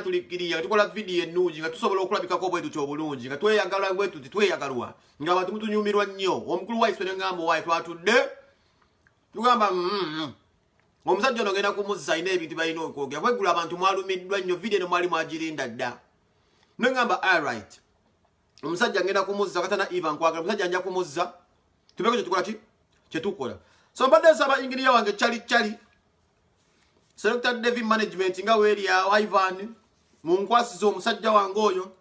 tulikiriya tukola video ennungi nga tusobola okulabikako bwe tutyo obulungi nga tweyagala bwe tuti tweyagalwa nga abantu mutunyumirwa nnyo omukulu waiswe ne ngamba wayi twatudde tugamba omusajja ono genda kumuzza ina ebintu balina okwogera kwegula abantu mwalumiddwa nnyo video eno mwali mwagirinda dda ne ngamba alright omusajja ngenda kumuzza katana Ivan nkwagala omusajja anja kumuzza tubeko kye tukola ki kye tukola so mbadde nsaba ingiriya wange chali Selected David Management nga weri ya Ivan munkwasizo omusajja wange oyo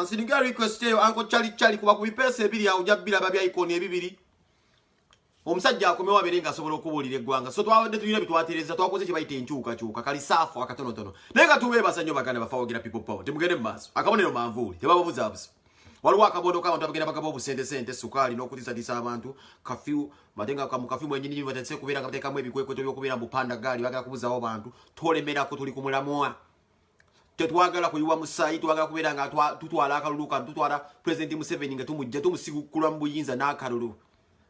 sininga request eyo anko chali kuba kubipesa ebiri ya ujabira babya icon ebibiri omusajja akomewa aberenga asobola okubulira eggwanga so twawadde tulina bitwatereza twakoze kye bayita enkyuka kali safu akatonotono naye nga tuwe basanyo baganda bafawagira people power temugende mu maaso akabonero manvuuli tebababuzabuza waliwo akabondo k'abantu abagenda bagaba obusente sukaali n'okutisadisa abantu kafiu batenga mu kafiu mwenyini batandise kubeera nga bateekamu ebikwekweto by'okubeera mu panda gaali bagala kubuzawo abantu tolemerako tuli ku mulamwa tetwagala kuyiwa musayi twagala kubeera nga tutwala akalulu kantu tutwala President Museveni nga tumujja tumusigukula mu buyinza n'akalulu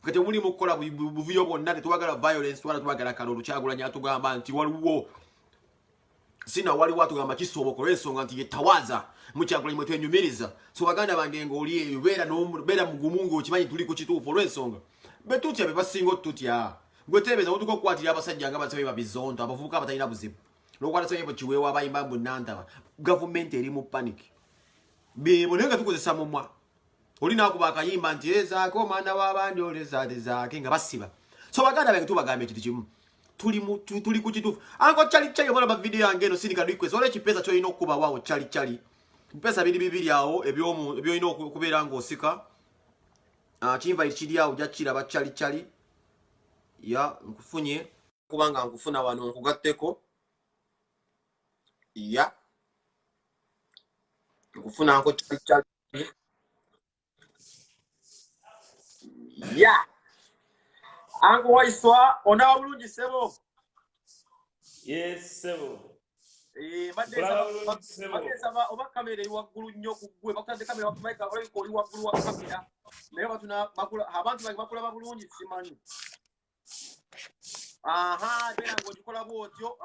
kati mulimu okukola buviyo bwonna tetwagala violence twagala akalulu Kyagulanyi atugamba nti waliwo sina waliwo atugamba kisoboka olw'ensonga nti yetawaza mu Kyagulanyi mwe twenyumiriza so baganda bange ng'oli eyo beera mugumu ng'okimanyi tuli ku kituufu olw'ensonga betutya be basinga otutya gwe tebeeza otuka okukwatira abasajja nga basabe babizonto abavubuka abatalina buzibu n'okwata sabe kiweewa abayimba mu Nantaba gavumenti eri mu panic bebo naye nga tukozesa mumwa oli nakuba akayimba nti ezaake omwana w'abandi olezaate zaake nga basiba so baganda bange tubagambye kiti kimu tuli ku kituufu anko chali obala video yange eno sinika request ole kipesa kyolina okuba wawo chali mpesa bibiri awo ebyoyina okubeera ng'osika kimva kiri awo jakiraba chali ya nkufunye kubanga nkufuna wano nkugatteko ya nkufuna anko chali ya anko waiswa ona bulungi sebo yes sebo badesaba oba kamera iwaggulu nnyo kuggwe bakutadde kamera wakumaika olabika oli waggulu wa kamera naye abantu bange bakulaba bulungi simanyi beera ng'ogikola bwotyo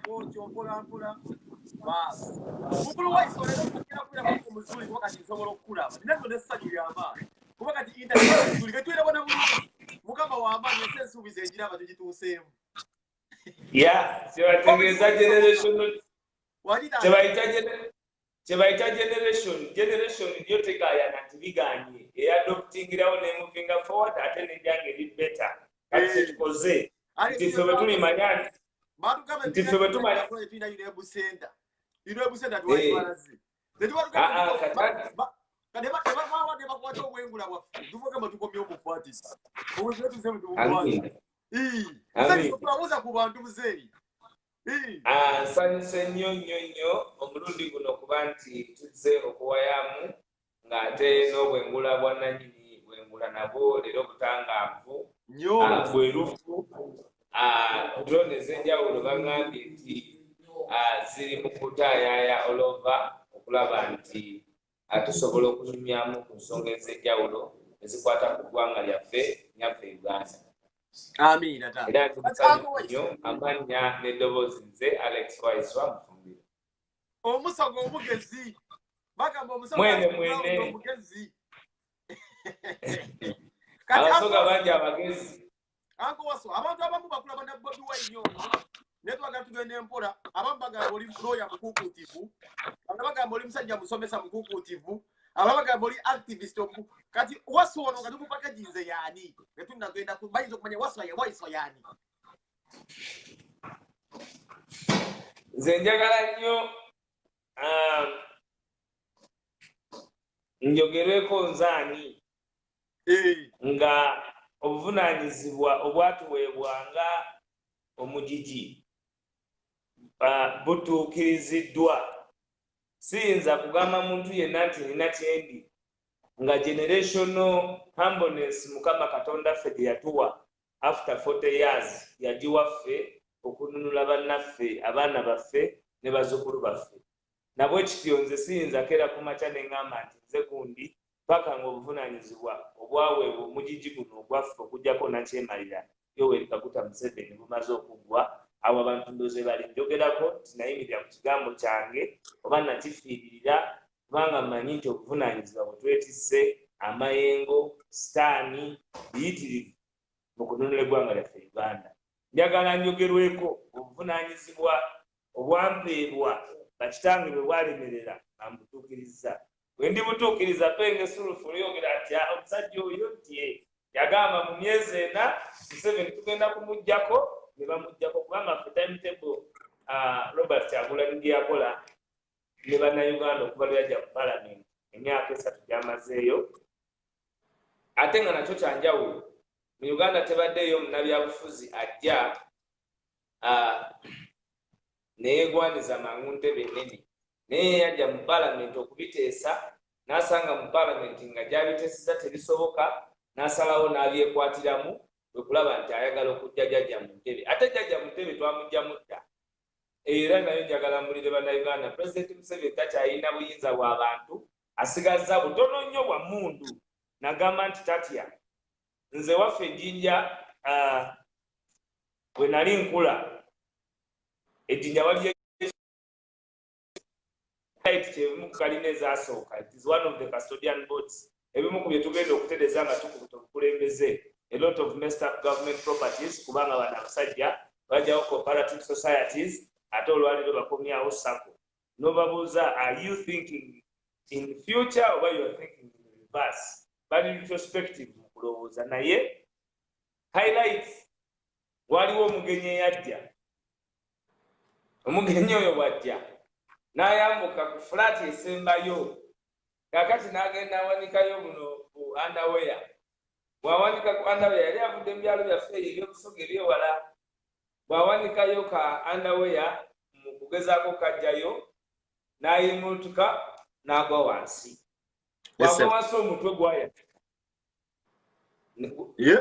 bwotyo mpolampola baasi mukulu waiso leero okukira kulaba omuzuli kuba kati nsobola okukulaba nina zonna essanyu ly'amaanyi kuba kati internet omuzuli getwirabona bulungi mukama w'amaanyi ensi ensuubiza engiraba tugituuseemu kyebategeeza generation kyebayita generation lyo tegayana nti biganye eyadoptingirawo nemuvinga forward ate nejjange eri better kati kyetukoze nti ffe bwe tulimanya nti ffe bwe tumanya nsanyuse nnyo omulundi guno kuba nti tuzze okuwayamu ng'ate n'obwengula bwannannyini bwengula nabwo leero butangavu bwerufu drone ez'enjawulo baŋŋambye nti ziri mu kutaayaaya olova okulaba nti tusobola okunyumyamu ku nsonga ez'enjawulo ezikwata ku ggwanga lyaffe Uganda. Amina ta. Era tumusanyufu amannya n'eddoboozi nze Alex Waiswa Mufumbira. Omusago omugezi. Bagamba omusago omugezi. Abasoga bangi abagezi. Anko waso abantu abamu bakulaba na Bobi Wine nnyo. Ne twagala tugende mpola abamu bagamba oli lawyer mukuukutivu. Abagamba bagamba oli musajja musomesa mukuukutivu. Abagamba oli activist kati waso ono kati mupakaginze yani netunda twenda kubayizo kumanya waso yani nze njagala nnyo njogerweko nzaani nga obuvunaanyizibwa obwatuweebwanga omugigi butuukiriziddwa siyinza kugamba muntu yenna nti nina kyendi nga generational humbleness mukama katonda ffe gye yatuwa after 40 years yagiwaffe okununula bannaffe abaana baffe ne bazzukulu baffe nabwe ekityo nze siyinza keera kumakya ne ŋŋamba nti nze gundi paka ng'obuvunaanyizibwa obwaweebwa omugigi guno ogwaffe okugjako nakyemalira Yoweri Kaguta Museveni bumaze okuggwa awo abantu ndoze bali njogerako tinayimirira ku kigambo kyange oba nakifiiririra kubanga mmanyi nti obuvunaanyizibwa bwe twetisse amayengo sitaani biyitirivu mu kununula eggwanga lyaffe Uganda. Njagala njogerweko obuvunaanyizibwa obwampeebwa bakitange bwe bwalemerera ambutuukiriza. Bwe ndibutuukiriza penge sulufu lyogera nti omusajja oyo nti yagamba mu myezi 4 Museveni tugenda kumuggyako ne bamuggyako kubanga timetable Robert Kyagulanyi gye yakola ne bannayuganda okuva lwe yajja mu palamenti emyaka 3 gyamazeeyo. Ate nga nakyo kyanjawulo mu Uganda tebaddeeyo munnabyabufuzi ajja neyeegwaniza mangu ntebe ennene naye yajja mu palamenti okubiteesa n'asanga mu palamenti nga gyabiteeseza tebisoboka n'asalawo n'abyekwatiramu bwe kulaba nti ayagala okujja jjajja mu ntebe. Ate jjajja mu ntebe twamugjamu dda era nayo njagala mbulire bannayuganda Pulezidenti Museveni takyayina buyinza bw'abantu asigazza butono nnyo bwa mmundu. Nagamba nti tatya nze waffe Ejjinja bwe nali nkula Ejjinja waliyo kyebimu ku kalina ezasooka. It is one of the custodian boards. Ebimu ku bye tugenda okutereza nga tukubuta obukulembeze a lot of messed up government properties kubanga bano abasajja bajjawo cooperative societies ate olwaliro bakomyawo sako nobabuuza are you thinking in future oba you are thinking in reverse. Bali retrospective mu kulowooza naye highlights waliwo omugenyi eyajja. Omugenyi oyo bwajja n'ayambuka ku flat esembayo kakati n'agenda awanikayo buno ku underwear. Bw'awanika ku underwear yali avudde mu byalo byaffe ebyobusoga ebyewala. Bw'awanikayo ka underwear mu kugezaako kajjayo n'ayimutuka n'agwa wansi. Bw'agwa wansi omutwe gwayatika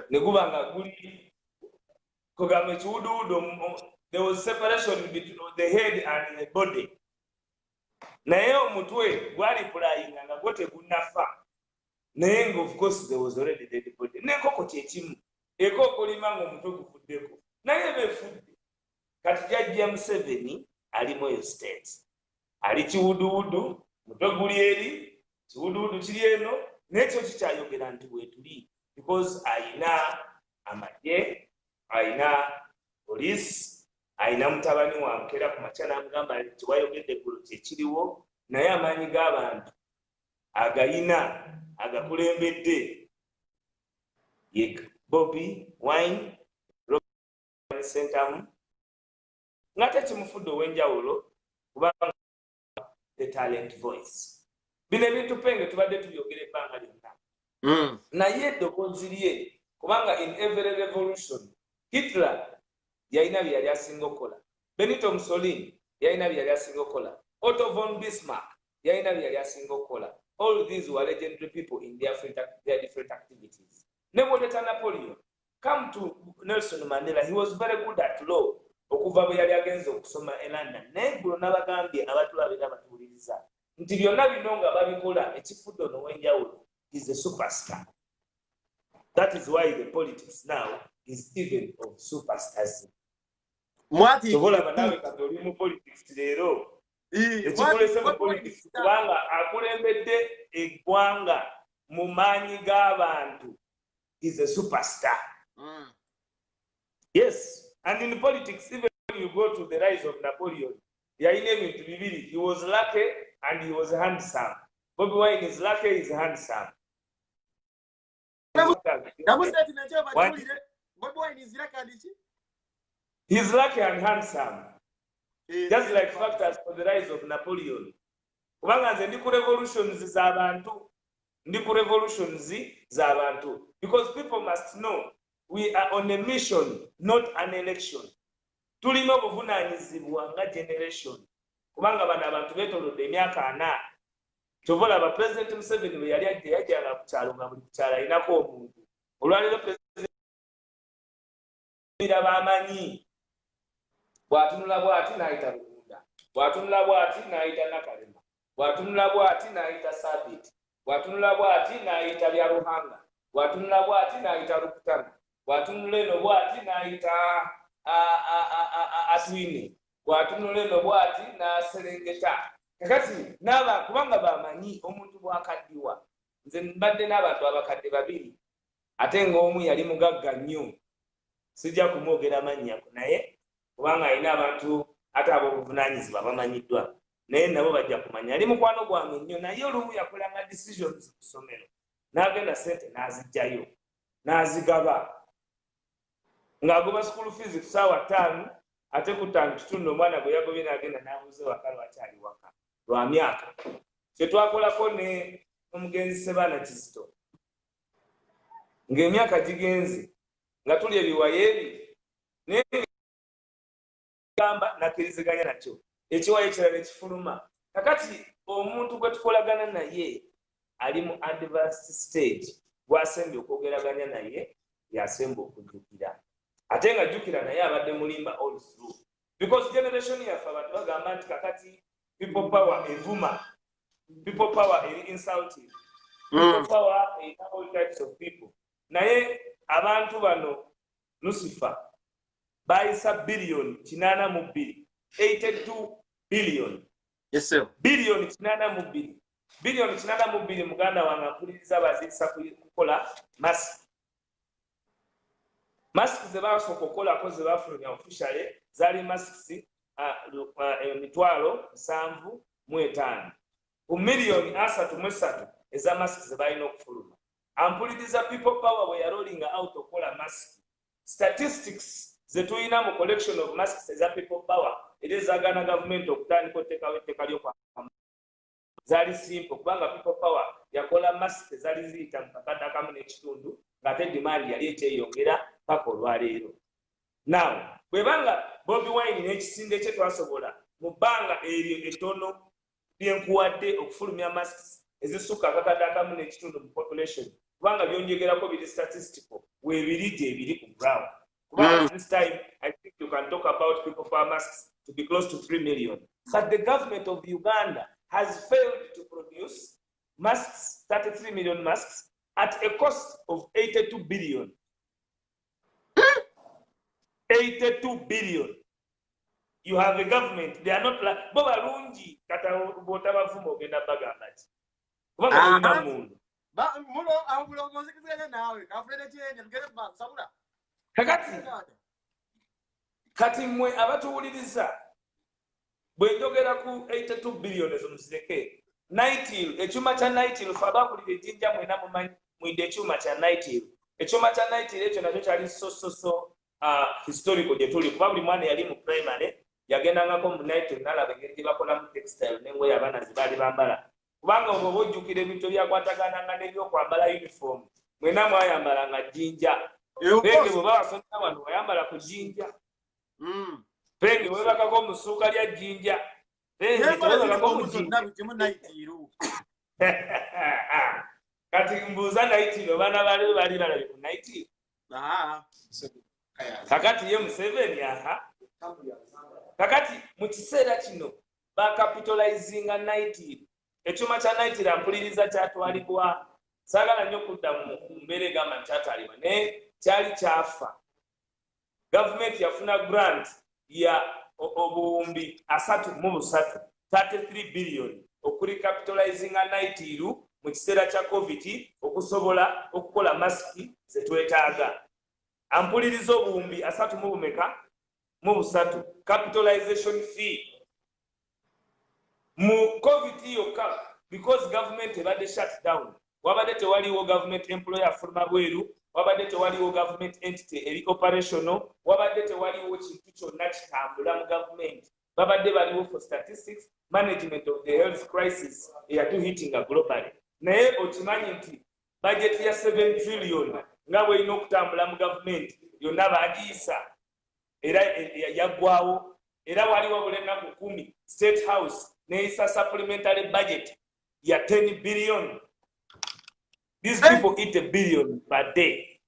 ne guba nga guli kugamba ekiwuduwudu. There was separation between the head and the body. Naye omutwe gwali pulayinga nga gwo tegunnafa naye nga of course there was already dead body. N'enkoko kyekimu ekoko lima ng'omutwe gufuddeko naye befudde. Kati jjajja Museveni ali Moyo State ali kiwuduwudu mutwe guli eri kiwuduwudu kiri eno n'ekyo kikyayogera nti weetuli because ayina amagye ayina poliisi ayina mutabani wa Nkera ku makya n'amugamba kiwayogedde eggulo kyekiriwo naye amaanyi g'abantu agayina agakulembedde ye Bobi Wine Robert Sentamu nga tekimufudde ow'enjawulo kubanga the talent voice. Bino ebintu penge tubadde tubyogera ebbanga lyonna naye eddoboozi lye kubanga in every revolution Hitler yalina bye yali asinga okukola. Benito Mussolini yalina bye yali asinga okukola. Otto von Bismarck yalina bye yali asinga okukola. All these were legendary people in their different activities. Nebwoleta Napoleon, come to Nelson Mandela, he was very good at law. Okuva bwe yali agenze okusoma e London. Naye gulo n'abagambye abatulabira abatuwuliriza nti byonna bino nga babikola ekifudde ono ow'enjawulo is a superstar. That is why the politics now is even of superstars. Tobola banawe katoli mu politics leero. Ekikulese mu politics kubanga akulembedde eggwanga mu maanyi g'abantu is a superstar. Yes, and in politics even when you go to the rise of Napoleon, yalina ebintu bibiri. He was lucky and he was handsome. Bobi Wine is lucky, he is handsome. He's lucky and handsome. Just like factors for the rise of Napoleon. Kubanga nze ndi ku revolutions z'abantu. Because people must know we are on a mission, not an election. Tulina obuvunaanyizibwa nga generation. Kubanga bano abantu beetolodde emyaka 4. Kyovola aba President Museveni bwe yali ajja yajjanga ku kyalo nga buli kukyalo alinako omuntu. Olwaliro President b'amanyi bw'atunula bw'ati n'ayita Lugunda, bw'atunula bw'ati n'ayita Nakalema, bw'atunula bw'ati n'ayita Sabiti, bw'atunula bw'ati n'ayita Byaruhanga, bw'atunula bw'ati n'ayita Rukutana, bw'atunula eno bw'ati n'ayita atwine bwatunule no bwati n'aserengeta kakati n'aba kubanga bamanyi omuntu bwakaddiwa nze mbadde n'abantu abakadde babiri ate ng'omu yali mugagga nnyo sijja kumwogera mannya naye kubanga alina abantu ate ab'obuvunaanyizibwa bamanyiddwa naye nabo bajja kumanya ali mukwano gwange nnyo naye olumu yakolanga decisions ku ssomero n'agenda sente n'azijjayo n'azigaba ng'agoba school fees ku ssaawa 5 ate ku 5:30 omwana bwe yagobye n'agenda n'abuuza waka lwakyali waka lwa myaka kye twakolako ne omugenzi Sebaana Kizito ng'emyaka gigenze nga tuli ebiwayo ebi naye gamba nakkiriziganya nakyo ekiwayo ekirala ekifuluma kakati omuntu gwe tukolagana naye ali mu advanced stage bw'asembye okwogeraganya naye yasemba okujjukira ate nga jjukira naye abadde mulimba all through because generation yaffe abantu bagamba nti kakati people power evuma people power eri insulting people power erina all types of people naye abantu bano Lucifer bayisa billion 82 billion yes sir billion 82 billion 82 muganda wange ampuliriza bazisa kukola masks ze basooka okukolako ze bafulumya officially zaali masks 7,500 ku miliyoni 33 eza masks ze balina okufuluma ampuliriza people power we rolling out okukola masks statistics ze tulina mu collection of masks eza people power era ezagana government okutandika oteekawo etteeka ly'okwa zaali simple kubanga people power yakola masks ezaali ziyita mu kakadde akamu n'ekitundu ng'ate demand yali ekyeyongera paka olwaleero now bwebanga Bobi Wine n'ekisinde kye twasobola mu bbanga eryo ettono lyenkuwadde okufulumya masks ezisukka akakadde akamu n'ekitundu mu population kubanga byongegerako biri statistical weebiri gye biri ku ground kubanga this time I think you can talk about people power masks to be close to 3 million but the government of Uganda has failed to produce masks 33 million masks at a cost of 82 billion 82 billion you have a government they are not like bo balungi kata botabavuma ogenda bagamba ati kubanga olina mundu mulo awulo muzikiziganya nawe kafulede kyenye tugere ba sabula kati mmwe abatuwuliriza bwe njogera ku 82 billion ezo muzireke Nightil ekyuma kya Nightil fe abakulira ejjinja mwena mumanyi mwidde ekyuma kya Nightil ekyuma kya Nightil ekyo nakyo kyali so historical gye tuli kuba buli mwana yali mu primary yagendangako mu Nightil n'alaba engeri gye bakolamu textile n'engoye abaana ze baali bambala kubanga obwo bojjukira ebintu byakwatagananga n'ebyokwambala uniform mwena mwayambalanga jjinja penge bwe babasomesa wano wayambala ku jjinja penge webakako omusuuka lya jjinja kati mbuuza Nightil baana baali balabye ku Nightil kakati ye Museveni kakati mu kiseera kino bakapitalizinga Nightil ekyuma kya Nightil ampuliriza kyatwalibwa saagala nnyo okudda mu mbeera egamba nti kyatwalibwa naye kyali kyafa gavumenti yafuna grant ya obuwumbi 33 33 billion okuricapitalizinga Nightil mu kiseera kya covid okusobola okukola masiki ze twetaaga ampuliriza obuwumbi 33 capitalization fee mu covid yokka because government ebadde shut down wabadde tewaliwo government employer afuluma bweru wabadde tewaliwo government entity eri operational wabadde tewaliwo kintu kyonna kitambula mu government babadde baliwo for statistics management of the health crisis eyatuhitinga globally naye okimanyi nti budget ya 7 trillion nga bwelina okutambula mu government yonna bagiyisa era yaggwawo era waliwo buli ennaku 10 state house neyisa supplementary budget ya 10 billion. These people eat $1 billion per day.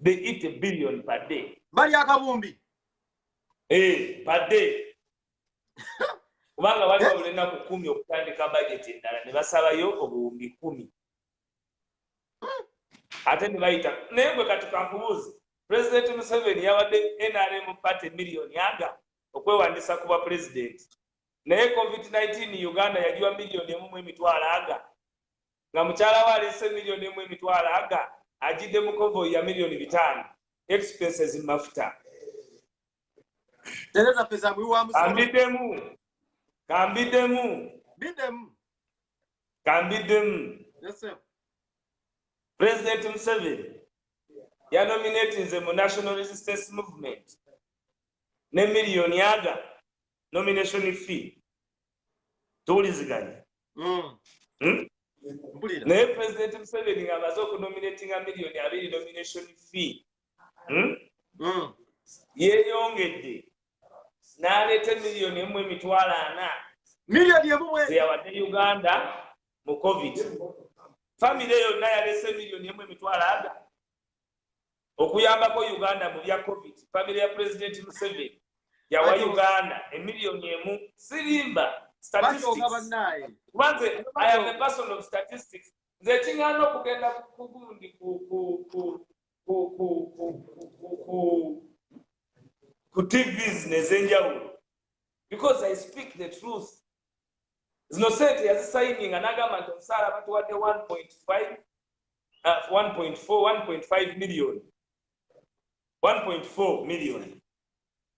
They eat $1 billion per day. Bali akabumbi. Per day. Kubanga waliwo buli ennaku 10 okutandika budget endala ne basabayo obuwumbi 10. Ate ne bayita naye gwe kati kankubuuze President Museveni yawadde NRM party million aga okwewandisa kuba president. Naye COVID-19 Uganda yagiwa million emu emitwalo aga. Nga mukyala wa alese million emu emitwalo aga ajidde mu convoy ya million 5 expenses in mafuta. Tereza pesa mwiwa Kambidemu. Yes sir. President Museveni ya nominating the National Resistance Movement ne million yaga nomination fee tuliziganya. Ne President Museveni ngamaze okunominating a million 2 nomination fee. Yeyongedde n'aleeta million emu emitwalo 4 million emu yawadde Uganda mu COVID. Family yonna yalese million emu emitwalo 4 okuyambako Uganda mu bya COVID. Family ya President Museveni yawa Uganda million emu sirimba statistics. I am a person of statistics. Nze kingana okugenda kugundi ku TVs nezenjawulo because I speak the truth. Zino sente yazisigning anagamba nti omusaala batuwadde 1.5 million 1.4 million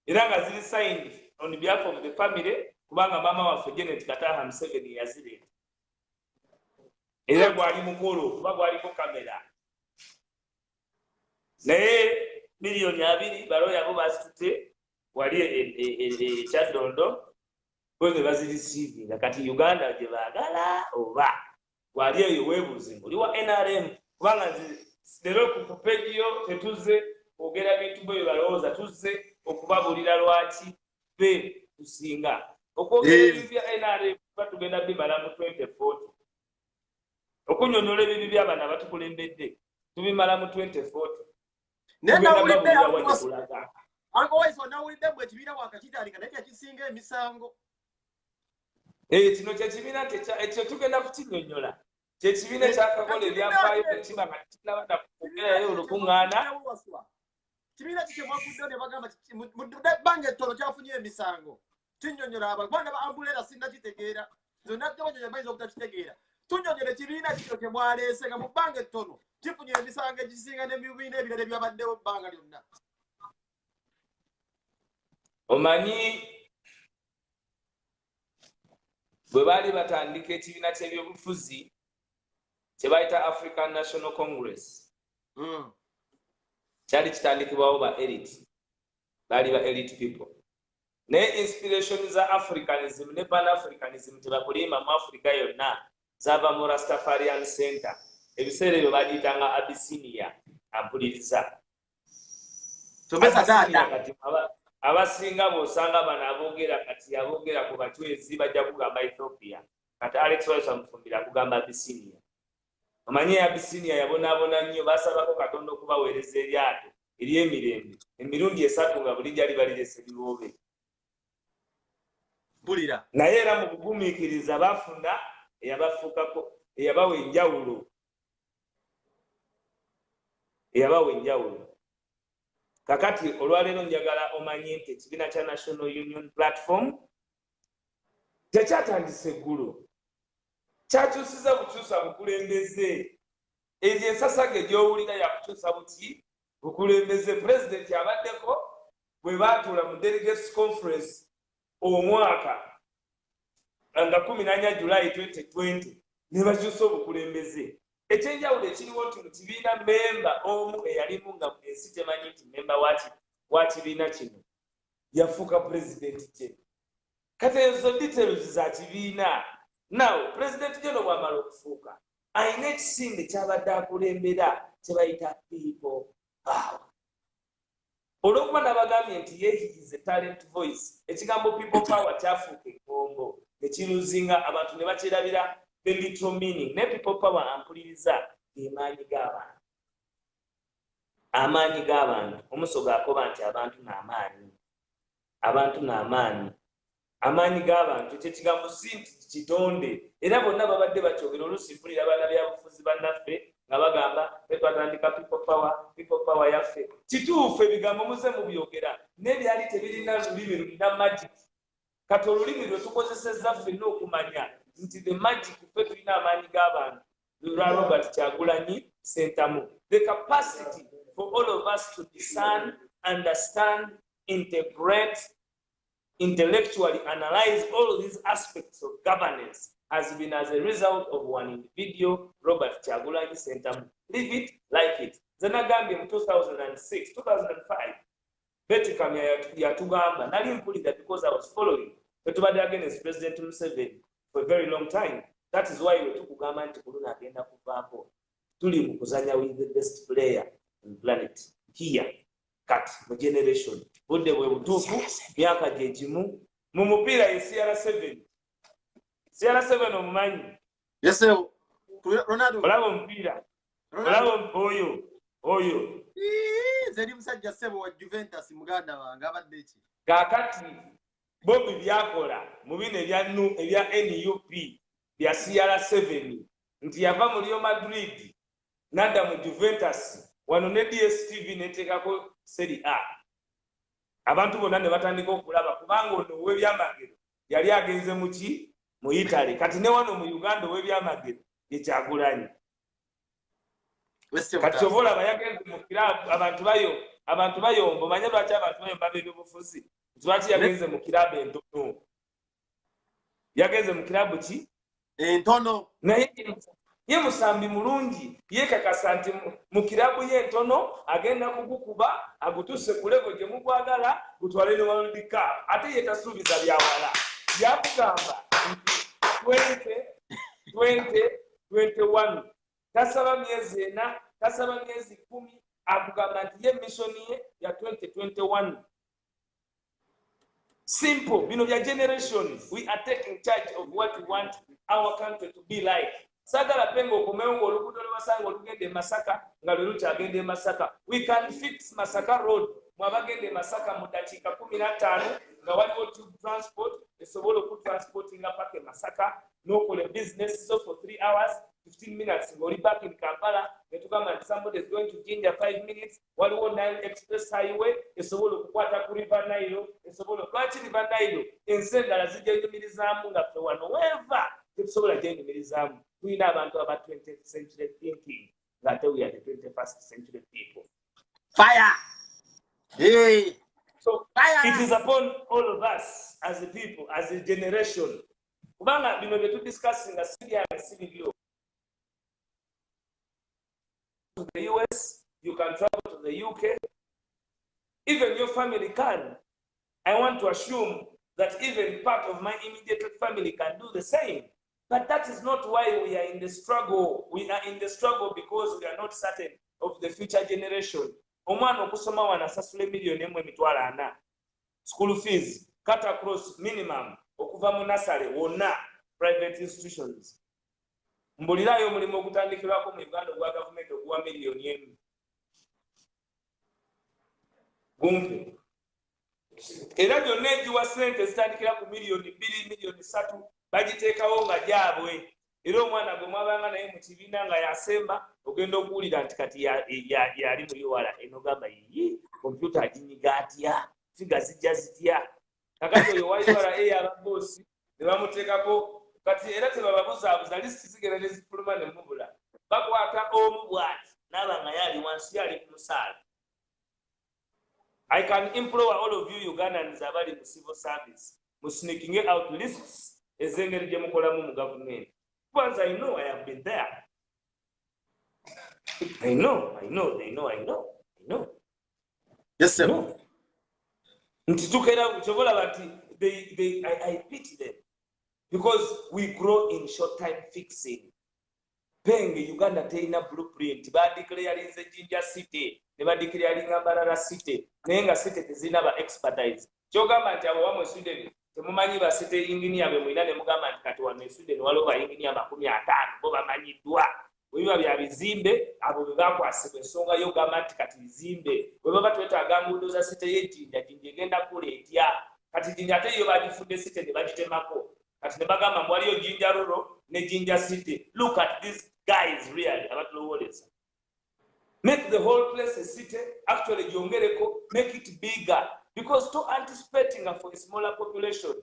era nga ziri signed on behalf of the family kubanga mama waffe Janet Kataha Museveni yazireta era gwali mukolo kuba gwaliko kamera naye million 2 baloya bo bazitute wali Kyaddondo bwe bazirisivinga kati Uganda gye baagala oba wali eyo weebuuze oli wa NRM kubanga lero ku page yo tetuze ogera bintu bwe balowooza tuzze okubabulira lwaki be tusinga okwogera ebintu bya NRM batugenda bimala mu 2040 okunyonyola ebibi by'abaana batukulembedde tubimala mu 2040 kino kyekibiina ekyo tugenda kukinyonyola kyekibiina ekyakakola ebyafaayo tekiba nga tinabada kukwogerayo olukuŋŋaana kibiina kikyemwaguddeho ne bagamba mubbanga ettono kyafunye emisango kinyonyola abagwanda ba ambulera sinna kitegeera zonna gabanyonyola bayinza okutakitegeera tunyonyola ekibiina kikyo kyemwaleese nga mu bbanga ettono kifunye emisango egisinga n'ebibiina ebirala ebyabaddewo bbanga lyonna. Omanyi bwe baali batandika ekibiina ky'ebyobufuzi kye bayita African National Congress kyali kitandikibwawo ba elite baali ba elite people naye inspiration za Africanism ne Pan-Africanism tebakulimba mu Africa yonna zava mu Rastafarian Center ebiseera ebyo bagiyitanga Abyssinia ampuliriza kati abasinga b'osanga bano aboogera kati aboogera ku bachwezi bajja kugamba Ethiopia kati Alex Waiso amufumbira kugamba Abyssinia. Omanyi Abyssinia yabonaabona nnyo basabako Katonda okubaweereza eryato ery'emirembe emirundi 3 nga buli gyali balirese biwoobe naye era mu kugumiikiriza bafuna eyabafuukako eyabawa enjawulo kakati olwaleero njagala omanye nti ekibiina kya National Union Platform tekyatandise eggulo kyakyusiza bukyusa bukulembeze ezo ensasage gy'owulira yakukyusa buki bukulembeze pulezidenti abaddeko bwe baatuula mu delegates conference omwaka nga 14 July 2020 ne bakyusa obukulembeze ekyenjawulo ekiriwo nti mu kibiina memba omu eyalimu nga ensi temanyi nti memba wa kibiina kino yafuuka pulezidenti kye kati ezo details za kibiina naw pulezidenti gyono bw'amala okufuuka ayina ekisinde kyabadde akulembera kye bayita people power olw'okuba nabagambye nti yeehigize talent voice ekigambo people power kyafuuka eggombo nekiruzinga abantu ne bakirabira the literal meaning ne people power ampuliriza amaanyi g'abantu omusogo akoba nti abantu n'amaanyi amaanyi g'abantu ekyo ekigambo si nti kitonde era bonna babadde bakyogera oluusi mpulira abaana byabufuzi bannaffe nga bagamba twatandika people power yaffe kituufu ebigambo muze mubyogera n'ebyali tebirina lulimi lulina magic kati olulimi lwe tukozesezza ffenna okumanya nti the magic ffe tulina amaanyi g'abantu lwa Robert Kyagulanyi Ssentamu. The capacity for all of us to discern, understand, integrate, intellectually analyze all these aspects of governance has been as a result of one individual, Robert Kyagulanyi Ssentamu. Leave it like it. Zenagambye mu 2006, 2005, Betty Kamya yatugamba, nali mpulira because I was following, twetubadde against President Museveni for a very long time. That is why we tukugamba nti kuluna agenda kuvaako. Tuli mu kuzanya with the best player on planet here. Cut mu generation. Budde bwe butuufu myaka gye gimu mu mupiira ye CR7. CR7 omumanyi? Yes sir. Ronaldo. Olaba omupiira. Olaba oyo. Zeri musajja sebo wa Juventus muganda wange abadde ki? Kaakati Bobby byakola mu bino ebya NUP bya CR7 nti yava mu Real Madrid n'adda mu Juventus wano ne DSTV neteekako Serie A. Abantu bonna ne batandika okulaba kubanga ono ow'ebyamagero yali agenze mu Italy kati ne wano mu Uganda ow'ebyamagero ye Kyagulanyi. Kati kyobola bayagenze mu kirabu abantu bayomba omanye lwaki abantu bayomba b'ebyobufuzi lwaki yagenze mu kirabu entono yagenze mu kirabu ki entono naye ye musambi mulungi yekakasa nti mu kirabu ye entono agenda kugukuba agutuse ku level gye mugwagala gutwale ne World Cup ate ye tasuubiza byawala yakugamba nti 2021 tasaba myezi 4 tasaba myezi 10 akugamba nti ye mission ye ya 2021. Simple, bino bya generations. We are taking charge of what we want our country to be like. Sagala pengo kumengo olugudo lwasanga olugende Masaka nga lweruti agende Masaka. We can fix Masaka Road mwabagende Masaka mu dakiika 15 nga waliwo tube transport esobola okutransportinga pake Masaka n'okola business so for 3 hours 15 minutes ng'oli back in Kampala netugamba nti somebody is going to Jinja 5 minutes waliwo Nile Express Highway esobola okukwata ku River Nile esobola lwaki River Nile ensi endala zijja nyumirizaamu nga ffe wano weva tetusobola gyenyumirizaamu tulina abantu aba 20th century thinking ng'ate we are the 21st century people. Fire! Hey! So fire! It is upon all of us as a people, as a generation. Kubanga bino bye tudiscussinga sibyo. To the US, you can travel to the UK. Even your family can. I want to assume that even part of my immediate family can do the same. But that is not why we are in the struggle. We are in the struggle because we are not certain of the future generation. Omwana okusoma wanasasula emiliyoni 1.4 school fees cut across minimum okuva mu nursery wonna private institutions. Mbulirayo omulimu ogutandikirwako mu Uganda ogwa gavumenti oguwa $1,000,000 gumpe era gyonna egiwa ssente zitandikira ku $2,000,000 $3,000,000 bagiteekawo nga gyabwe era omwana gwe mwabanga naye mu kibiina nga yasemba ogenda okuwulira nti kati yali mu URA enogamba yiyi kompyuta aginyiga atya figa zijja zitya kakati oyo wa URA ababosi ne bamuteekako kati era tebababuzaabuza lisiti zigenda ne zifuluma ne mubula bakwata omu bw'ati n'aba nga yali wansi yali ku musaala. I can implore all of you Ugandans abali mu civil service musneaking out lists ezengeri gye mukolamu mu government. Once I know I have been there. I know. Yes, sir. No. I pity them because we grow in short time fixing. Penge Uganda teina blueprint. Ba declare Jinja City, ne declare Mbarara City, nenga city tezina ba expertise. Kyogamba nti abo wamwe Sweden temumanyi ba city engineer be mwina ne mugamba nti kati wano Sweden waliwo ba engineer 50 bo bamanyiddwa. Webiba bya bizimbe abo be bakwasibwa ensonga y'ogamba nti kati bizimbe bwe baba twetaaga nguudo za city y'Ejinja Jinja egenda kuleetya kati Jinja ate yo bagifudde city ne bagitemako kati ne bagamba waliyo Jinja Rural ne Jinja City. Look at this guys really abatulowoleza. Make the whole place a city, actually gyongereko, make it bigger, because to anticipating for a smaller population.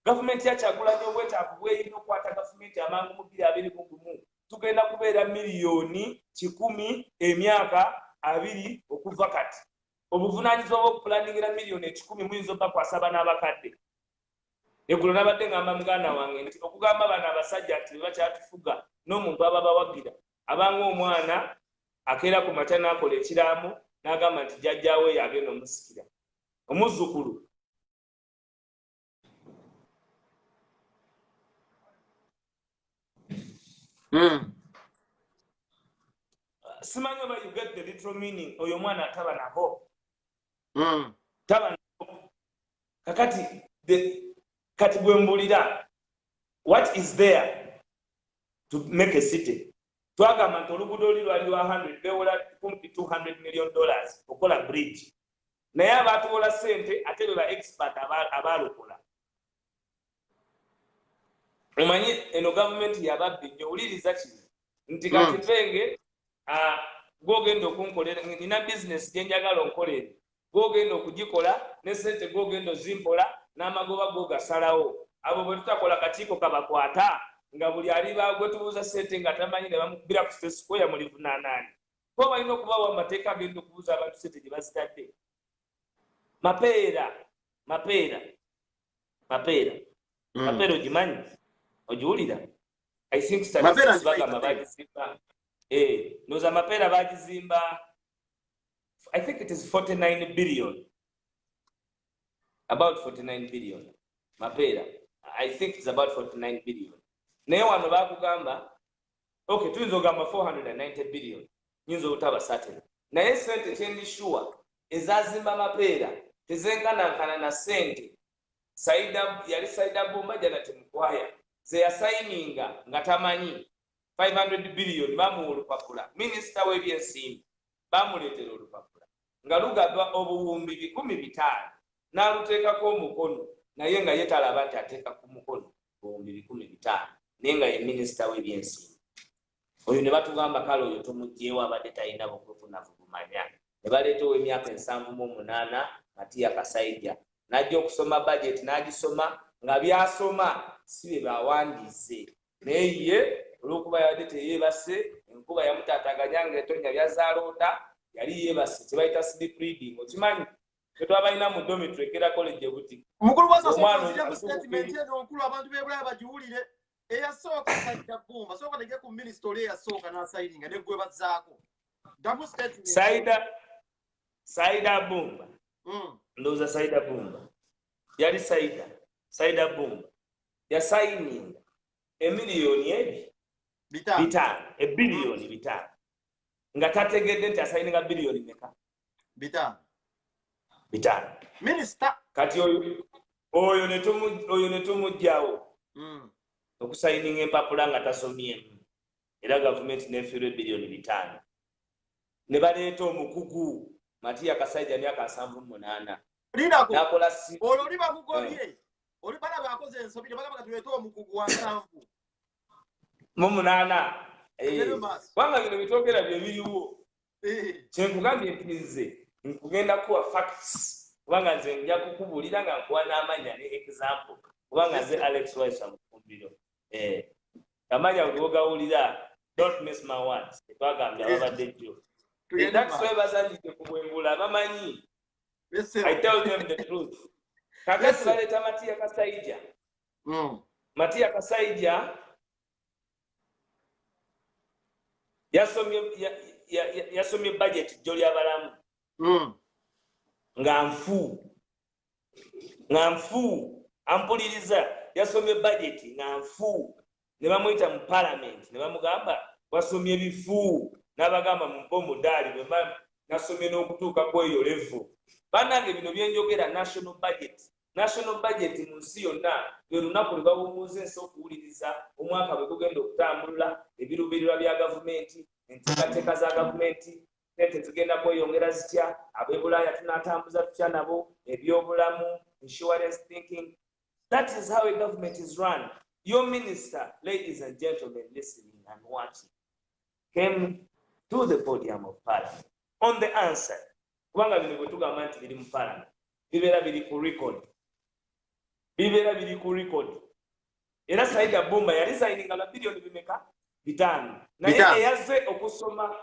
Government yakyagulanya obwetaavu bweyina okwata gavumenti amangu mu 2021 tugenda kubeera miliyoni 100 emyaka 2 okuva kati. Obuvunaanyizibwa bw'okupulaningira miliyoni 10 muyinza obbakwasa abaana abakadde. Eggulo nabadde ngamba muganda wange nti okugamba bano abasajja nti bakyatufuga n'omuntu aba bawagira abanga omwana akeera ku makya n'akola ekiraamo n'agamba nti jjajjaawe yagenda omusikira omuzzukulu. Simanyi oba you get the literal meaning. Oyo mwana taba nabo. Taba nabo. Kati gwembulira. What is there to make a city? Twagamba nti oluguudo oli lwali lwa 100 bewola kumpi $200 million okola bridge. Naye abaatuwola ssente ate be ba expert abaalokola. Omanyi eno gavumenti yababbi nnyo wuliriza kino nti kati Mpenge gwogenda okunkolera nina bizinesi gye njagala onkolere gwogenda okugikola ne ssente gwogenda ozimpola n'amagoba gogasalawo. Abo bwe tutakola kakiiko kabakwata nga buli aliba gwe tubuuza ssente nga tamanyi ne bamukubira ku Square mu livunaanaani. Bo balina okubawo amateeka agenda okubuuza abantu ssente gye bazitadde. Mapeera ogimanyi? Ojiwulira? I think statistics bagamba bagizimba. Noza Mapeera bagizimba. I think it is 49 billion. About 49 billion. Mapeera. I think it's about 49 billion. Naye wano bakugamba, okay, tuyinza ogamba 490 billion. Nyinza obutaba certain. Naye ssente kyendi sure ezazimba Mapeera tezenkanankana na ssente yali Saida Bomba jana temukwaya ze yasayininga nga tamanyi 500 billion bamuwa olupapula. Minisita w'ebyensimbi bamuleetera olupapula nga lugaba obuwumbi 15,000 n'aluteekako omukono naye nga yetalaba nti ateeka ku mukono obuwumbi 15,000 naye nga ye minisita w'ebyensimbi. Oyo ne batugamba kale oyo tomugyeewo abadde talina bukufunafu bumanya. Ne baleeta ow'emyaka 78 Matiya Kasaija n'ajja okusoma budget n'agisoma nga byasoma si bye bawandiise. Naye ye olw'okuba yabadde teyeebase enkuba yamutaataganya ng'etonnya byazaaloota yali yeebase kye bayita sleep reading. Okimanyi tetwabalina mu dormitory Kera College buti. Omukulu wa sasozira mu statement eno omukulu abantu b'e Bulaaya bagiwulire eyasooka Saida Bomba sooka tege ku minisita oli eyasooka n'asayininga ne gwe bazzaako. Damu statement. Saida Bomba. Ndowooza Saida Bomba. Yali Saida Bomba. Yasayininga emiliyoni 5 ebiliyoni 5 nga tategedde nti asayininga biliyoni meka 5 minisita kati oyo ne tumugyawo okusayininga empapula nga tasomyemu era gavumenti nefiirwa ebiliyoni 5 ne baleeta omukugu Matiya Kasaija myaka 78 nakola olwo oli bakugobye oli balaba akoze ensobi ne bagamba tuleete omukugu wa 7 mu 8 wanga bino bitwogera bye biriwo kyenkugambye nti nze nkugenda kuwa facts kubanga nze nja kukubuulira nga nkuwa n'amanya ne example kubanga nze Alex Wise amufumbiro amanya ogawulira don't miss my words twagambye ababadde jjo that's why bazanjike kubwengula bamanyi I tell them the truth. Kakati baleta Matiya Kasaija. Matiya Kasaija yasomye budget joli abalamu. Nga nfu ampuliriza yasomye budget nga nfu ne bamuyita mu parliament ne bamugamba wasomye bifu n'abagamba mu mpomu dali bwe nasomye n'okutuuka kweyo level. Banange bino byenjogera national budget mu nsi yonna lwe lunaku lwe babuumuuza ensi okuwuliriza omwaka bwe gugenda okutambulula ebiruubirirwa bya gavumenti enteekateeka za gavumenti sente zigenda kweyongera zitya ab'e Bulaaya tunaatambuza tutya nabo ebyobulamu insurance thinking. That is how a government is run. Your minister, ladies and gentlemen listening and watching, came to the podium of parliament on the answer. Kubanga bino bwe tugamba nti biri mu parliament bibeera biri ku record. Era Saida Bumba yali signinga la bilioni bimeka 5 naye eyaze okusoma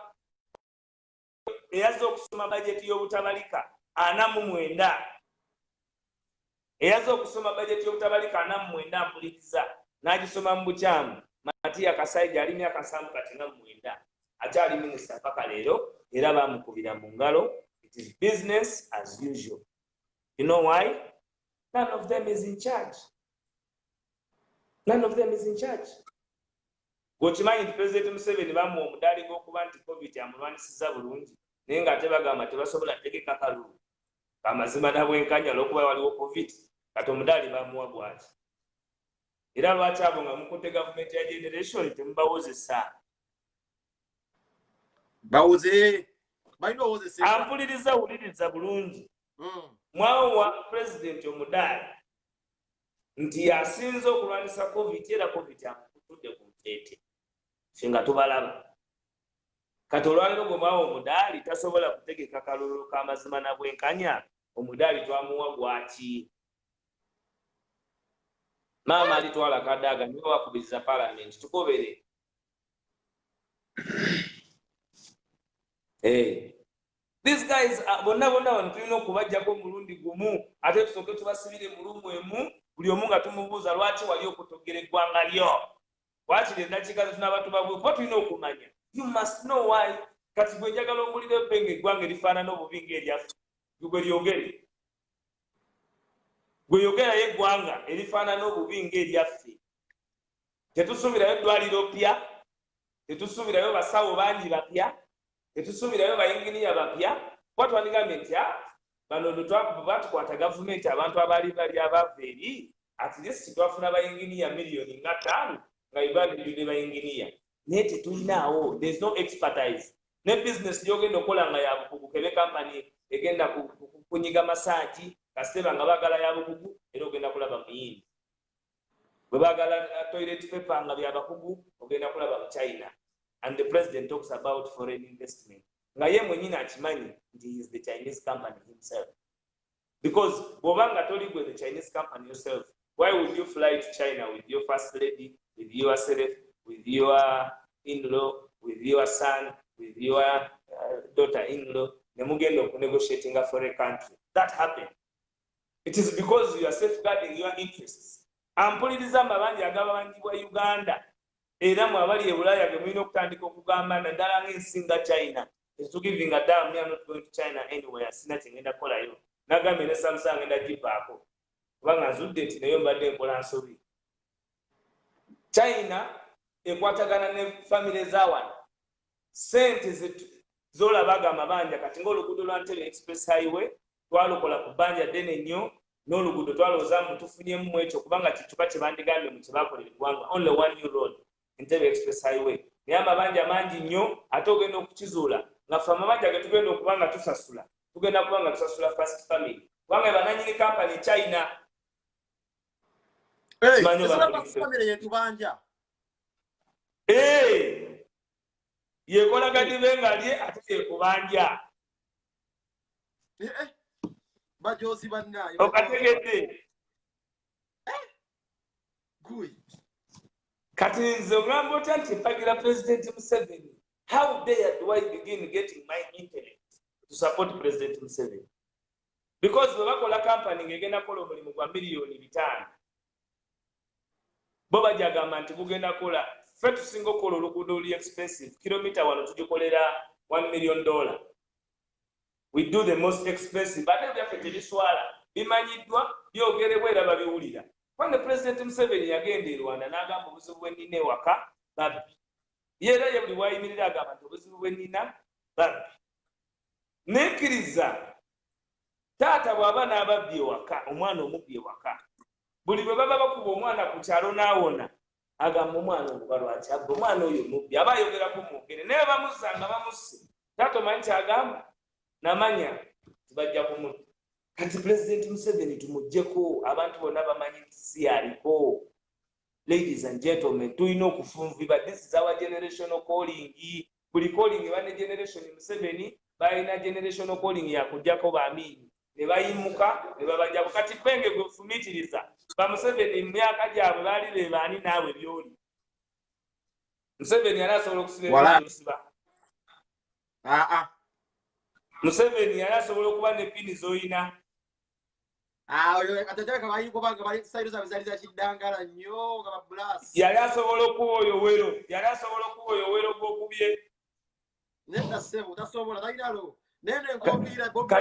bajeti y'obutabalika 49 mpuliriza n'agisoma mu bukyamu. Matiya Kasaija ali myaka 49 akyali minisita paka leero era bamukubira mu ngalo. It is business as usual. You know why? None of them is in charge. Gwokimanyi nti President Museveni bamuwa omudaali gw'okuba nti COVID amulwanisiza bulungi naye ng'ate bagamba tebasobola tegeka kalulu amazima na bwenkanya olw'okuba waliwo COVID kati omudaali bamuwa bw'ati. Era lwaki abo nga mukutte gavumenti ya generation temubawozesa? Ampuliriza wuliriza bulungi. Mwawa President omudaali nti yasinze okulwanisa COVID era COVID amukutudde ku nteete. Singa tubalaba. Kati olwaliro gwe mwawa omudaali tasobola kutegeka kalulu k'amazima na bwenkanya, omudaali twamuwa gwaki? Maama alitwala kadaga niwe wakubiriza parliament tukobere. These guys bonna wano tulina okubajjako mulundi gumu ate tusooke tubasibire mu lumu emu buli omu nga tumubuuza lwaki wali okutogera eggwanga lyo. Waakiri endakiika zetunaba tubabwe kuba tulina okumanya. You must know why. Kati bwe njagala omulire ebbenga eggwanga erifaanana obubi ng'eryaffe gwe lyogere. Gwe yogerayo eggwanga erifaanana obubi ng'eryaffe. Tetusuubirayo eddwaliro ppya, tetusuubirayo basawo bangi bapya, tetusuubirayo bayinginiya bapya. Kuba twandingambye nti bano batukwata gavumenti abantu abaali bali abava eri at least twafuna bayinginiya miliyoni nga 5 nga Uganda ejjudde bayinginiya. Naye tetulinaawo, there is no expertise. Ne business gy'ogenda okukola nga yabukugu kebe kampani egenda kunyiga masaagi kasiteba nga baagala yabukugu era ogenda kulaba muyindi. Bwe baagala toilet paper nga byabakugu ogenda kulaba mu China. And the president talks about foreign investment. Nga ye mwenyini akimanyi nti he is the Chinese company himself. Because bw'obanga toli gwe the Chinese company yourself, why would you fly to China with your first lady, with yourself, with your in-law, with your son, with your daughter-in-law, nemugenda okunegotiating for a country? That happened. It is because you are safeguarding your interests. Ampuliriza amabanja agabawangibwa Uganda era mu abali e Bulaaya ge mulina okutandika okugamba naddala ng'ensinga China. To giving a damn, me I'm not going to China anywhere. Nothing in the Kola. Nagame ne Samsung and the Jipako. Wanga Zudit, Nayomba de Polansobi. China, Equatagana family Zawan. Saint is it Zola Baga Mabanja, Katingolo Kudulantel Express Highway, Tualo Kola Kubanja, Denenyo, no Lugudu Zam to Funium, which Okubanga Chipachi Bandigan, only 1 new road, Entebbe Express Highway. Yamabanja Manji nyo, atogeno Kuchizula. Nga fama majaga tugenda okubanga tusasula. Tugenda kubanga tusasula first family. Wanga bananyini company China. Manyo ba family yetu banja. Yekola gadi benga liye ate kubanja. Bajosi banna. Okategedde. Gui. Kati nze ngamba nti mpagira President Museveni. How dare do I begin getting my intellect to support President Museveni? Because we bakola company ngegenda kola omulimu gwa miliyoni 5. Boba jagamba nti kugenda kola ffe tusinga okola oluguudo oli expensive kilomita wano tugikolera $1 million. We do the most expensive but byaffe tebiswala bimanyiddwa byogerebwa era babiwulira. When the President Museveni yagenda e Rwanda n'agamba obuzibu bwe nnina ewaka babbi. Yera ye buli wayimirira agamba nti obuzibu bwe nnina babbi. Nekkiriza taata bw'aba n'ababbi ewaka, omwana omubbi ewaka. Buli bwe baba bakuba omwana ku kyalo n'awona, agamba omwana oguba lwaki abba omwana oyo mubbi. Aba ayogerako mwogere naye bamuzza nga bamusse. Taata omanyi kyagamba? Namanya tibajja kumutta. Kati President Museveni tumuggyeko abantu bonna bamanyi nti si aliko. Ladies and gentlemen, tulina okufunvibwa. This is our generational calling. buli calling bane generation Museveni balina generational calling ya kujjako baamini ne bayimuka ne babajjako kati penge gwe fumitiriza ba Museveni myaka gyabwe bali be bani naawe byoli Museveni arasobola okusiba musiba Museveni arasobola okuba ne pini zoyina oyo atataka bayi kubanga bali side za bizaliza kidangala nnyo nga blast yali asobola okuwa oyo wero gw'okubye nenda sebo tasobola dayidalo nene nkobira bobi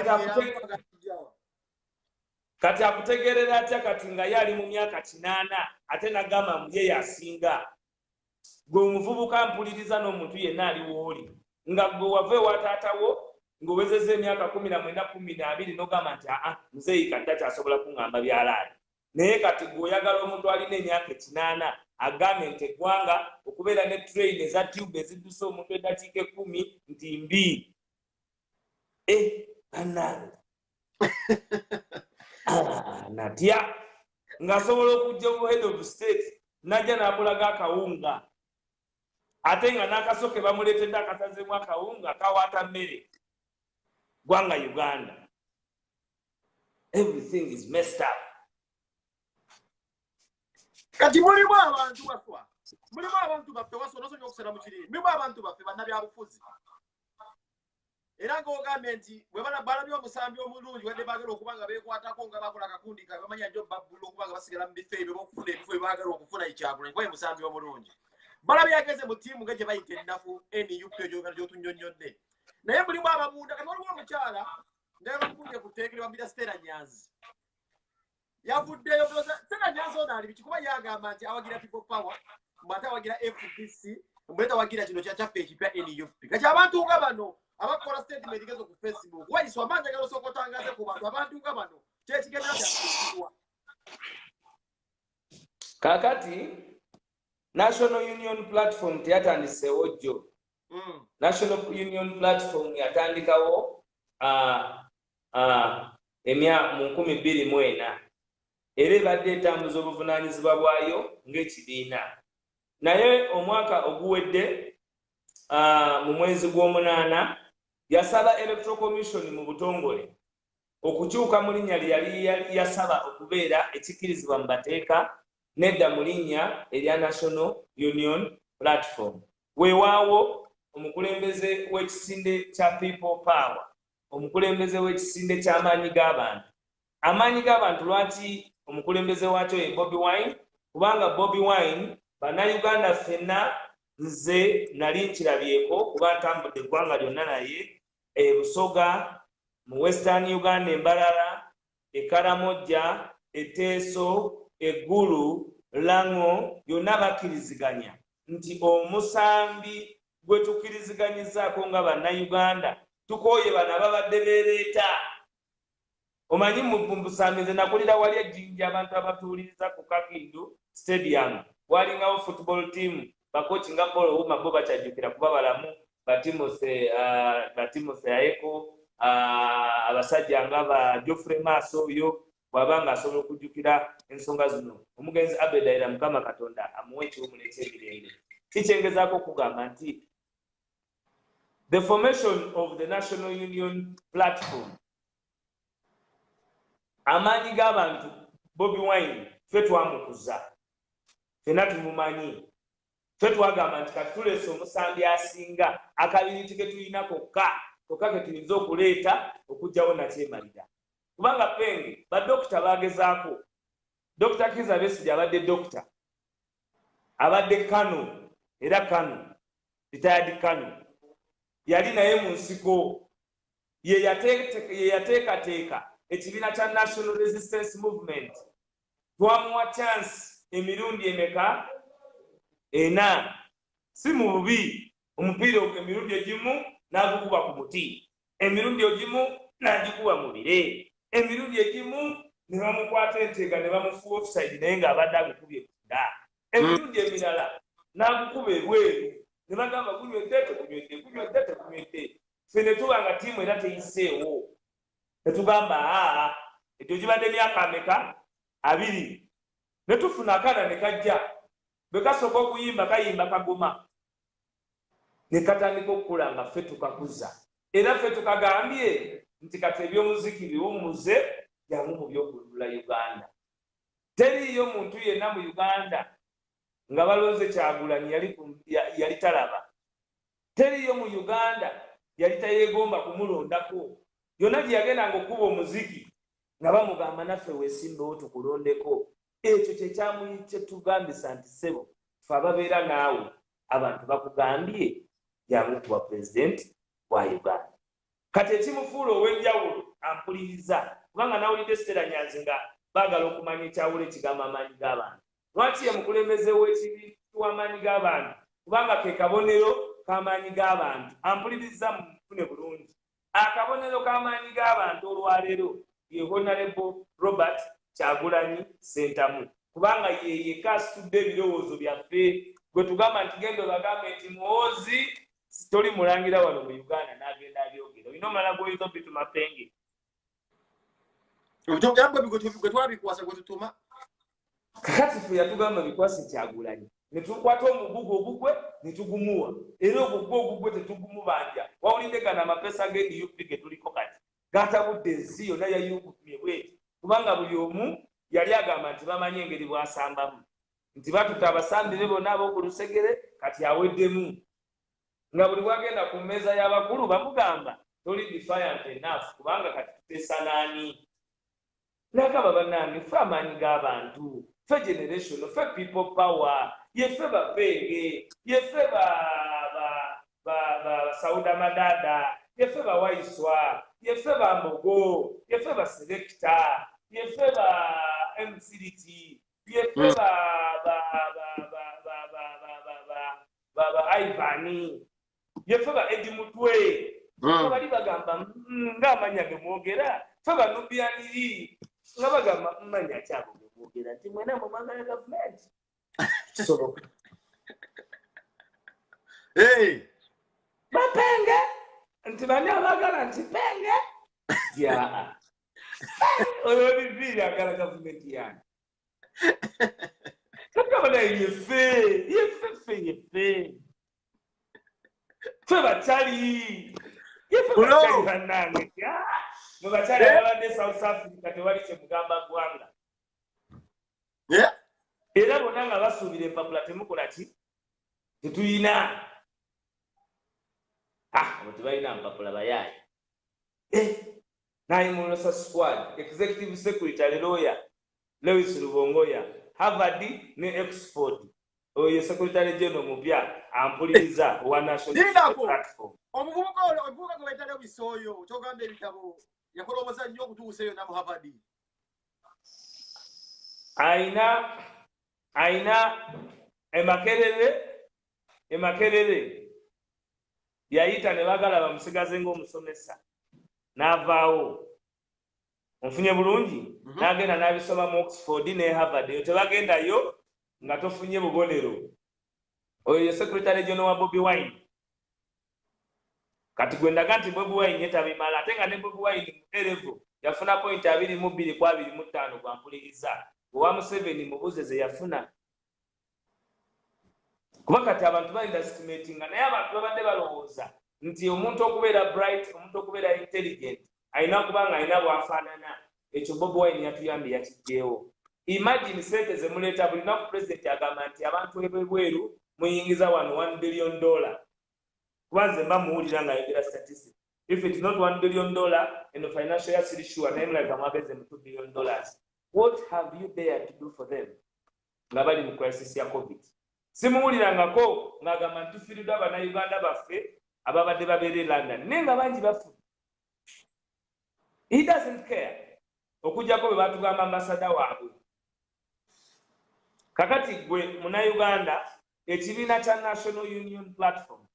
kati akutegerera atya kati nga yali mu myaka 8 ate nagamba muje yasinga gwe omuvubuka mpuliriza n'omuntu yenna ali wooli nga gwe wave watatawo ngowezeze emyaka 19-12 n'ogamba nti muzeeyi kati takyasobola kuŋŋamba byalaali naye kati gwe oyagala omuntu alina emyaka 8 agambe nti eggwanga okubeera ne train eza tube ezidduse omuntu eddakiika 10 nti mbi bannange natya ng'asobola okujja mu head of state najja n'akulaga akawunga ate nga n'akasoke bamuleetedde akasazeemu akawunga kawaata mmere gwanga Uganda. Everything is messed up. Kati mulimu abantu baswa. Mulimu abantu baffe wasonasonye okusera mu kiriri. Mulimu abantu baffe bannabyabufuzi. Era ng'ogambye nti bwe balabye omusambi omulungi wadde baagala okuba nga beekwatako nga bakola akakundi kaabwe bamanya njo babbula okuba nga basigala mu bifo ebyo b'okufuna ebifo bye baagala okufuna ekyagula nkuba musambi omulungi. Balabye ageze mu ttiimu nga gye bayita ennafu NUP gy'otunnyonnyodde. Naye mulimu abamunda kati waliwo omukyala ndaba bakunye kuteekera wambira Stella Nyanzi. Yavuddeyo Stella Nyanzi ono ali biki kuba yagamba nti awagira people power mbate awagira FDC mbuleta awagira kino kyaffe ekipya NUP. Kati abantu nga bano abakola statement gezo ku Facebook wayiswa amanja galo sokotangaze ku bantu abantu nga bano kyekigenda kyakuwa kakati National Union Platform teyatandisewo jjo. National Union Platform yatandikawo mu 2004 era ebadde etambuza obuvunaanyizibwa bwayo ng'ekibiina naye omwaka oguwedde mu mwezi gw'omunaana yasaba Electoral Commission mu butongole okukyuka mu linnya lye yali yasaba okubeera ekikkirizibwa mu bateeka nedda mu linnya erya National Union Platform. Weewaawo omukulembeze w'ekisinde kya People Power, omukulembeze w'ekisinde ky'amaanyi g'abantu. Amaanyi g'abantu lwaki omukulembeze waakyo ye Bobi Wine? Kubanga Bobi Wine bannayuganda ffenna nze nali nkirabyeko kuba ntambudde eggwanga lyonna naye Busoga, mu Western Uganda Embalala, Karamojja, Teso, Eggulu, Lango byonna bakkiriziganya nti omusambi gwe tukkiriziganyizaako nga bannayuganda tukooye bano ababadde beereeta. Omanyi mu busambi nze nakulira wali ejjinja abantu abatuuliriza ku Kakindu Stadium walingawo football team bakochi nga Paul Ouma bo bakyajjukira kuba balamu Batimose Ayeko abasajja nga ba Geoffrey Maso oyo bwabanga asobola okujjukira ensonga zino omugenzi Abedaira Mukama Katonda amuwe ekiwumula eky'emirembe. Kikyengezaako okugamba nti the formation of the National Union Platform amaanyi g'abantu Bobi Wine ffe twamukuza ffenna tumumanyi ffe twagamba nti kati tuleese omusambi asinga akabiriti ke tulina kokka ke tuyinza okuleeta okugyawo nakyemalira kubanga penge badokita bagezaako. Dr. Kizza Besigye abadde dokita abadde Kano era Kano retired Kano yali naye mu nsiko ye yateekateeka ekibiina kya National Resistance Movement. Twamuwa chance emirundi emeka 4 si mu bubi omupiira emirundi egimu n'agukuba ku muti emirundi egimu n'agikuba mu bire emirundi egimu ne bamukwata entega ne bamufuwa offside naye ng'abadde agukubye ku dda emirundi emirala n'agukuba ebweru ne bagamba gunywedde tegunywedde ffe ne tuba nga ttiimu era teyiseewo ne tugamba ekyo gibadde emyaka ameka 2 ne tufuna akana ne kajja bwe kasooka okuyimba kayimba kagoma ne katandika okukula nga ffe tukakuza era ffe tukagambye nti kati ebyomuziki biwummuze jangu mu by'okulula Uganda. Teriyo muntu yenna mu Uganda nga balonze Kyagulanyi yali talaba. Teriyo mu Uganda yali tayeegomba kumulondako. Yonna gye yagendanga okuba omuziki nga bamugamba naffe weesimbewo tukulondeko. Ekyo kye tugambisa nti ssebo ffe ababeera naawe abantu bakugambye jangu kuba pulezidenti wa Uganda. Kati ekimufuula ow'enjawulo ampuliriza kubanga nawulidde Stella Nyanzi nga baagala okumanya ekyawulo ekigamba amaanyi g'abantu. Lwaki ye mukulembeze w'ekibiina w'amaanyi g'abantu kubanga ke kabonero k'amaanyi g'abantu. Ampuliriza mufune bulungi. Akabonero k'amaanyi g'abantu olwaleero ye Honorable Robert Kyagulanyi Ssentamu kubanga ye yekka asitudde ebirowoozo byaffe gwe tugamba nti genda obagambe nti muwoozi toli mulangira wano mu Uganda n'agenda abyogera. Olina omulala gw'oyinza obituma Penge. Gwe twabikwasa gwe tutuma. Kakati ffe yatugamba bikwase Kyagulanyi ne tukwata omugugu ogugwe ne tugumuwa era ogugwe tetugumubanja. Wawulidde gano amapesa g'NUP ge tuliko kati gatabudde ensi yonna yayuukumye bweti kubanga buli omu yali agamba nti bamanyi engeri bwasambamu nti batuta abasambire bonna ab'oku lusegere kati aweddemu nga buli bwagenda ku mmeeza y'abakulu bamugamba toli defiant enough kubanga kati tuteesa naani. Nakaba bannange ffe amaanyi g'abantu ffe generation ffe people power yeffe Bapenge yeffe ba Sauda Madada yeffe Bawaiswa yeffe Bambogo yeffe Baselekta yeffe ba MCDT yeffe ba Ivani yeffe ba Eddie Mutwe bali bagamba ng'amanya gemwogera ffe banubianiri nga bagamba mmanya kyabo gemwogera nti mwena mumagala gavumenti kisoboka. Bapenge nti bani abagala nti Penge yaa oyo bibiri agala gavumenti yange kakabona yeffe ffe bakyali yeffe bakyali bannange mu bakyali ababadde South Africa tewali kyemugamba ggwanga era bonna nga basuubira empapula temukola ki tetuyina abo tebalina mpapula bayaayi. Nayimulosa Squad Executive Secretary Lawyer Lewis Lubongoya Harvard ne Oxford oyo Secretary General mupya ampuliriza owa National Platform. Omuvubuka gwe bayita Lewis oyo kyogamba ebitabo yakolomooza nnyo okutuusa eyo namu Harvard. Aina Emakerere yayita ne bagala bamusigaze ng'omusomesa n'avaawo. Onfunye bulungi n'agenda n'abisoma mu Oxford ne Harvard. Eyo tebagendayo nga tofunye bubonero. Oyo ye Secretary General wa Bobi Wine. Kati gwe ndaga nti Bobi Wine yetabimala ate nga ne Bobi Wine muterevu yafuna point 22 kwa 25 gwa mpuliriza. Owa Museveni mubuze ze yafuna. Kuba kati abantu bainvestimatinga naye abantu babadde balowooza nti omuntu okubeera bright, omuntu okubeera intelligent ayina kubanga ayina bwafaanana. Ekyo Bobi Wine yatuyambye yakijjeewo. Imagine sente ze muleeta buli naku president agamba nti abantu ebweru muyingiza wano $1 billion. Kuba nze mba muwulira nga ayogera statistics. If it's not $1 billion in the financial year still sure name like amabeze mu $2 billion. What have you dared to do for them? Nga bali mu crisis ya COVID. Simuwulirangako ng'agamba nti tufiiriddwa Abannayuganda baffe ababadde babeera e London naye nga bangi bafu. He doesn't care. Okujjako bwe batugamba ambasada waabwe. Kakati gwe Munnayuganda ekibiina kya National Union Platform,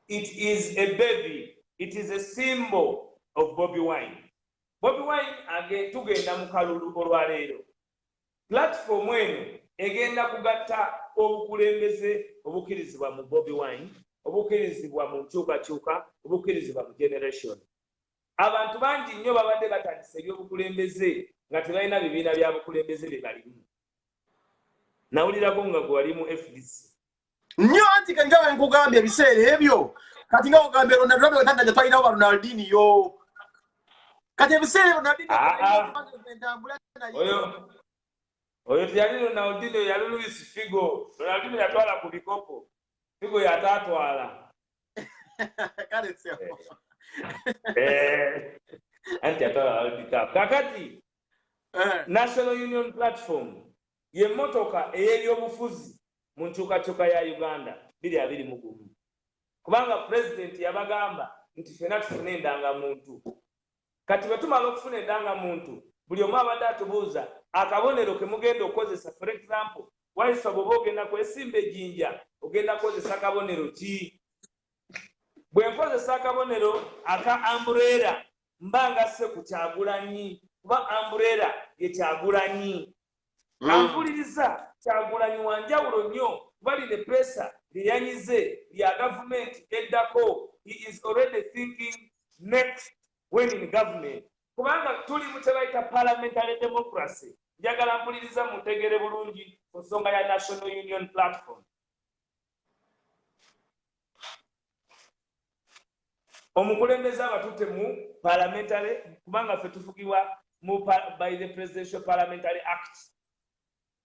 it is a baby, it is a symbol of Bobi Wine. Bobi Wine tugenda mu kalulu olwaleero. Platform eno egenda kugatta obukulembeze obukkirizibwa mu Bobi Wine, obukkirizibwa mu nkyukakyuka, obukkirizibwa mu generation. Abantu bangi nnyo babadde batandise ebyobukulembeze nga tebalina bibiina bya bukulembeze bye balimu. Nawulirako nga gwe wali mu FDC. nnyo anti kangawe nkugambye ebiseera ebyo kati nga ogambye Ronaldo wetanda jatwalinawo ba Ronaldinho kati ebiseera Ronaldinho oyo tiyali Ronaldinho yali Luis Figo. Ronaldinho yatwala ku bikopo, Figo yatatwala kale sio anti yatwala World Cup. Kakati National Union Platform ye motoka ey'ebyobufuzi mu nkyukakyuka ya Uganda 2021 kubanga president yabagamba nti fena tufune endangamuntu. Kati bwe tumala okufuna endangamuntu buli omu abadde atubuuza akabonero ke mugenda okukozesa. For example, waifa bw'oba ogenda kwesimba ejjinja ogenda kukozesa akabonero ki? Bwe nkozesa akabonero aka Umbrella mba ngasse ku Kyagulanyi kuba Umbrella ye Kyagulanyi. Ampuliriza Kyagulanyi wanjawulo nnyo kuba line pressure lyeyanyize lya gavumenti eddako. He is already thinking next when in government. Kubanga tuli mu kyebayita parliamentary democracy. Njagala mpuliriza mutegere bulungi ku nsonga ya National Union Platform. Omukulembeze abatutte mu parliamentary kubanga ffe tufugibwa by the Presidential Parliamentary Act.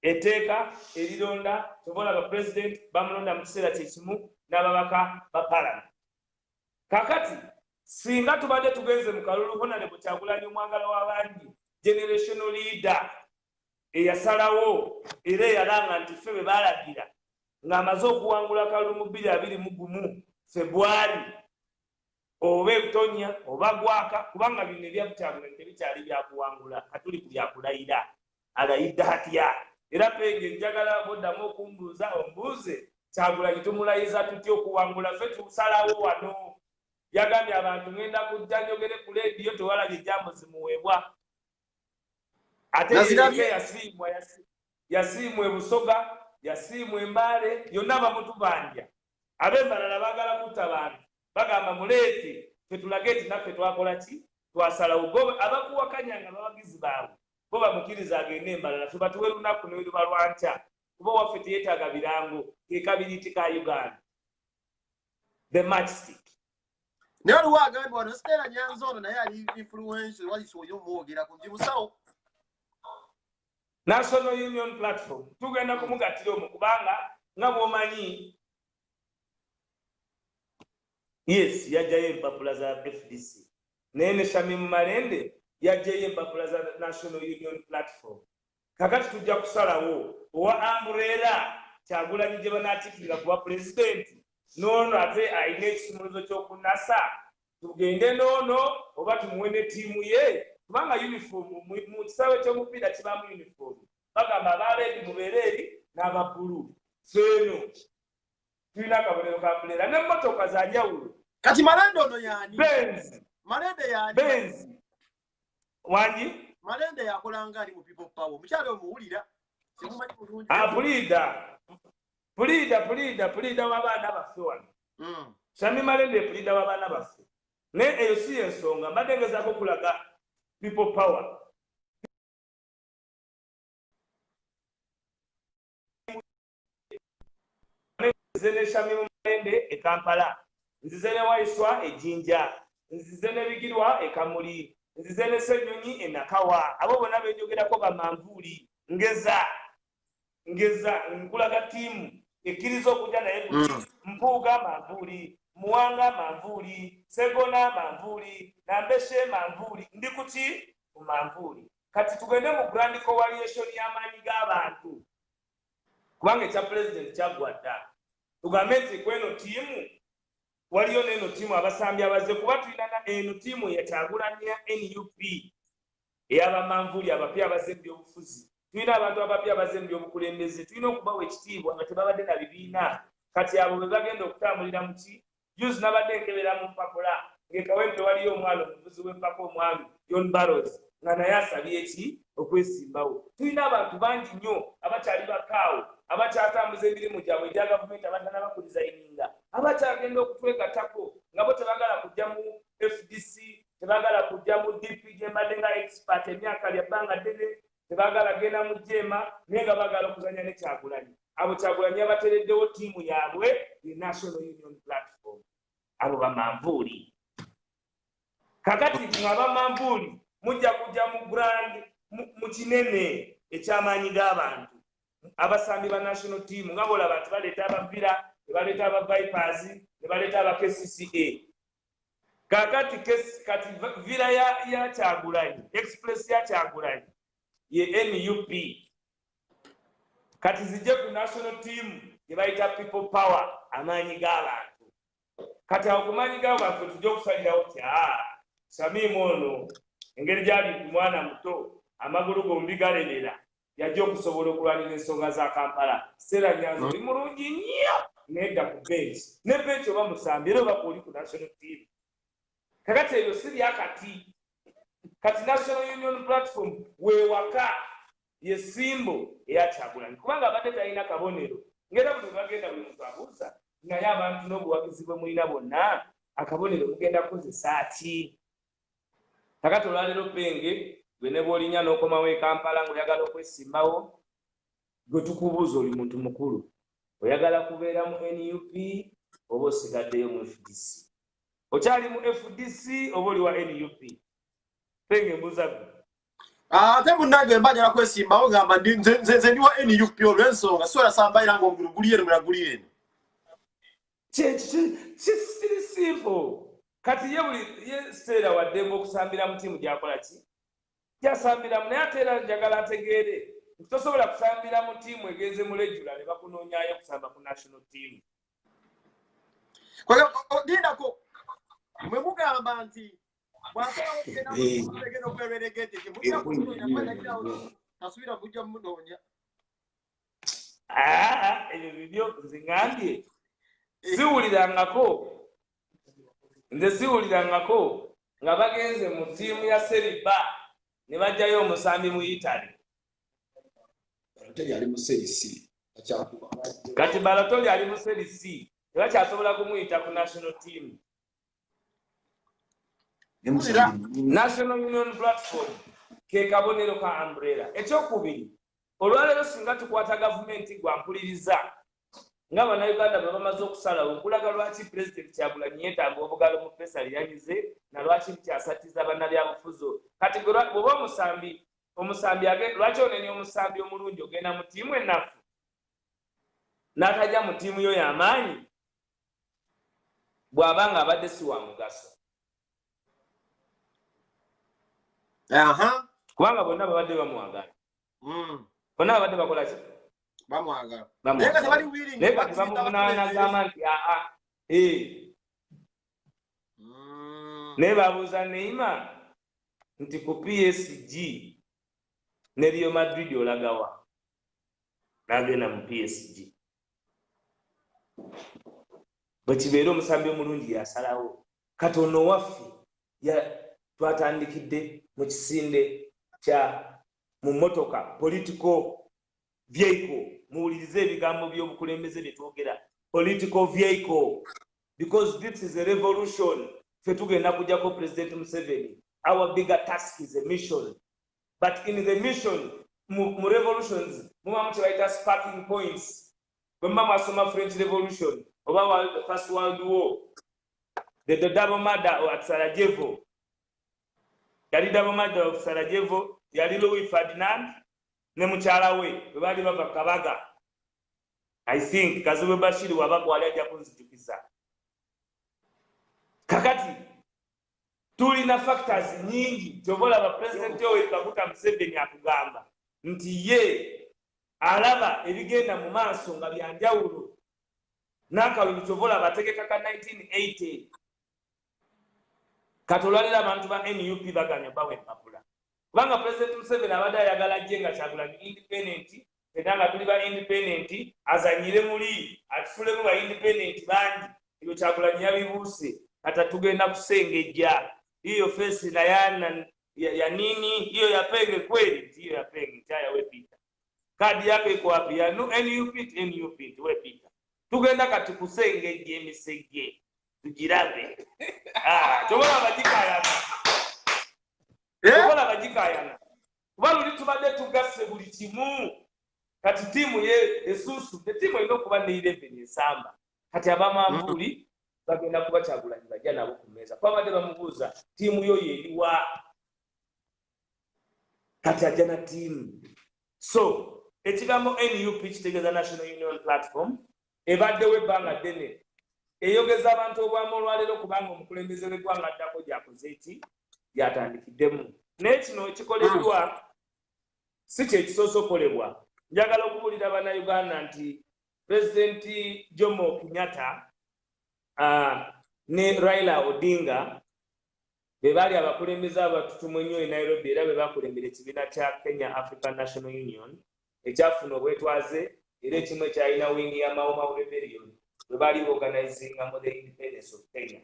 Eteeka erironda tobola ba president bamulonda mu kiseera kyekimu n'ababaka ba parliament. Kakati singa tubadde tugenze mu kalulu Honorable Kyagulanyi omwagala w'abangi generational leader eyasalawo era eyalanga nti ffe bwe baalagira ng'amaze okuwangula kalulu mu 2021 February oba Butonya oba Gwaka kubanga bino ebya Kyagulanyi tebikyali byakuwangula katuli ku byakulayira alayidde atya. Era penge njagala boddamu okumbuuza ombuuze Kyagulanyi tumulayiza tutya okuwangula ffe tusalawo wano. Yagambye abantu ngenda kujja njogere ku leediyo tewalabye ejambo zimuweebwa. Ate yasiimwa e Busoga, yasiimwa Mbale, yonna bamutubanja. Ab'Embalala baagala kutta bantu bagamba muleete ffe tulage nti naffe twakola ki twasalawo. Go abakuwakanyanga babagizi baabwe bo bamukiriza agende Embalala ffe batuwe lunaku ne luba lwankya kuba waffe teyeetaaga birango ke kabiriiti ka Uganda. The matchstick. naye aliwo agambye wano Stella Nyanzi ono naye ali influential waliso oyo omwogera ku njibusawo. National Union Platform tugenda kumugattira omwo kubanga nga bw'omanyi yes yajjayo empapula za FDC naye ne Shamim Malende yajjayo empapula za National Union Platform. Kakati tujja kusalawo owa Umbrella Kyagulanyi gye banaatikirira kuba pulezidenti n'ono ate alina ekisumuluzo ky'okunasa tugende n'ono oba tumuwe ne ttiimu ye kubanga uniform mu kisaawe ky'omupiira kibaamu uniform bagamba abaaleedi mubeere eri n'ababbulu. Feeno tulina akabonero ka Umbrella n'emmotoka za njawulo. Kati Malende ono yaani? Benz. Malende yaani? Benz. Wangi? Malende yakolanga ali mu People Power. Mukyalo omuwulira. Simumanyi bulungi. Pulida w'abaana baffe wano. Shamim Malende pulida w'abaana baffe. Naye eyo si ensonga mbadde ngezaako okulaga People Power. Nzize ne Shamim Malende e Kampala. Nzize ne Waiswa e Jinja. Nzize ne Bigirwa e Kamuli. Nzize ne Ssenyonyi e Nakawa. Abo bonna benjogerako bamanvuuli. Ngeza nkulaga ttiimu ekkiriza okujja naye kuki Mpuuga manvuuli, Muwanga manvuuli, Segona manvuuli, Nambeshe manvuuli. Ndi kuki ku manvuuli. Kati tugende mu grand coalition y'amaanyi g'abantu kubanga ekya president kyaggwa dda. Tugambe nti kweno ttiimu waliyo n'eno ttiimu abasambi abaze kuba tulina eno ttiimu ya Kyagulanyi ya NUP ey'abamanvuuli abapya abaze mu byobufuzi. Tulina abantu abapya abaze mu byobukulembeze tulina okubawa ekitiibwa nga tebabadde na bibiina. Kati abo bwe bagenda okutambulira mu ki juzi nabadde nkebera mu mpapula ng'ekawempe waliyo omwana omuvuzi w'empaka omwami John Barrows nga naye asabye eki okwesimbawo. Tulina abantu bangi nnyo abakyali bakaawo abakyatambuza emirimu gyabwe egya gavumenti abatanabakulizayininga abakyagenda okutwegattako nga bo tebagala kujja mu FDC tebagala kujja mu DP gye mbadde nga expert emyaka lya bbanga ddene tebagala genda mu Jema naye nga bagala okuzanya ne Kyagulanyi. abo Kyagulanyi abatereddewo ttiimu yaabwe the National Union Platform abo bamanvuuli. Kakati ng'abamanvuuli mujja kujja mu grand mu kinene eky'amaanyi g'abantu abasambi ba national team nga bolaba nti baleeta abavira ne baleeta aba Vipers ne baleeta aba KCCA. Kakati kati vira ya Kyagulanyi express ya Kyagulanyi ye NUP kati zijje ku national team ye bayita people power amaanyi g'abantu. Kati awo ku maanyi g'abantu tujja okusalirawo ti Samimu ono engeri gyali mwana muto amagulu gombi galemera yajja okusobola okulwanira ensonga za Kampala. Stella Nyanzi oli mulungi nnyo nedda ku bench ne bench oba musambi era oba oli ku national team. Kakati ebyo si byakati. Kati National Union Platform weewaka ye simbo eya Kyagulanyi kubanga abadde talina kabonero ngera buli bagenda buli muntu abuuza naye abantu n'obuwagizi bwe mulina bonna akabonero mugenda kukozesa ki? Kakati olwaleero Bbenge gwe ne bw'olinya n'okomawo e Kampala ng'oyagala okwesimbawo gwe tukubuuza oli muntu mukulu oyagala kubeera mu NUP oba osigaddeyo mu FDC? Okyali mu FDC oba oli wa NUP? Bbenge mbuuza gwe. Ate munnange mbagala kwesimbawo ngamba nze ndi wa NUP olw'ensonga sola sambayira ng'omugulu guli eno mulala guli eno. Kiri simple. Kati ye Stella waddemba okusambira mu ttiimu gy'akola ki? Gyasambiramu naye ate era njagala ategeere nti tosobola kusambira mu ttiimu egenze mu regular ne bakunoonyaayo kusamba ku national team. Lindako mwe mugamba nti bw'asobola okugenda okugenda okweberegete temujja kumunoonya mwanagirawo tasubira kujja mumunoonya. Ebyo bibyo nze ngambye siwulirangako nga bagenze mu ttiimu ya Seriba ne bajjayo omusambi mu Italy. Kati Balotelli ali mu Serie C tebakyasobola kumuyita ku national team. National Union Platform ke kabonero ka umbrella. Ekyokubiri olwaleero singa tukwata gavumenti gwa mpuliriza nga bannayuganda bwe bamaze okusalawo nkulaga lwaki President Kyagulanyi yeetaaga obugalo mu pesa lyanyize na lwaki kyasatiza bannabyabufuzi. Kati bw'oba omusambi lwaki onenya omusambi omulungi ogenda mu ttiimu ennafu n'atajja mu ttiimu yo y'amaanyi bw'aba nga abadde si wa mugaso. Kubanga bonna babadde bamwagala. Bonna babadde bakola ki? Bamwagala. Naye kati bamuvunaanagamba nti naye babuuza Neymar nti ku PSG ne Real Madrid olagawa n'agenda mu PSG. Bwe kibeera omusambi omulungi yasalawo. Katono waffe twatandikidde mu kisinde kya mu motoka political vehicle. Muwulirize ebigambo by'obukulembeze bye twogera. Political vehicle. Because this is a revolution. Ffe tugenda kujjako President Museveni. Our bigger task is a mission. But in the mission, mu revolutions, muba kye bayita sparking points. Bwe muba mwasoma French Revolution, oba First World War, the double murder at Sarajevo. Yali double murder of Sarajevo, yali Louis Ferdinand, ne mukyala we bwe baali bava Kabaga. I think Kazube Bashir wabagwa wali ajja kunzijukiza. Kakati tulina factors nyingi kyobola President Yoweri Kaguta Museveni atugamba nti ye alaba ebigenda mu maaso nga byanjawulo n'akalulu kyobola bategeka ka 1980 katolwalira abantu ba NUP baganya bawe empapula kubanga President Museveni abadde ayagala ajje nga Kyagulanyi independent era nga tuli ba independent azanyire muli atufulemu ba independent bangi ebyo Kyagulanyi yabibuuse hata tugenda kusengejja hiyo face na ya nini hiyo ya Penge kweli hiyo ya Penge chaya we pita kadi yake iko wapi ya NUP we pita tugenda kati kusengejje emisege tugirabe tobola bajikayana kuba luli tubadde tugasse buli kimu kati tiimu ye esuusudde tiimu erina okuba ne 11 esamba kati abamanvuuli bagenda kuba Kyagulanyi bajja nabo ku mmeeza kwabadde bamubuuza tiimu yo yeriwa kati ajja na tiimu so ekigambo NUP kitegeeza National Union Platform ebaddewo ebbanga ddene eyogeza abantu obwamu olwaleero kubanga omukulembeze w'eggwanga addako gyakoze eki yatandikiddemu naye kino ekikoleddwa si kyekisoose okolebwa njagala okubuulira bannayuganda nti pulezidenti Jomo Kenyatta ne Raila Odinga be baali abakulembeze abatutumu ennyo e Nairobi era be bakulembera ekibiina kya Kenya African National Union ekyafuna obwetwaze era ekimu ekyalina wingi ya Mau Mau Rebellion bwe baali organizingamu the independence of Kenya.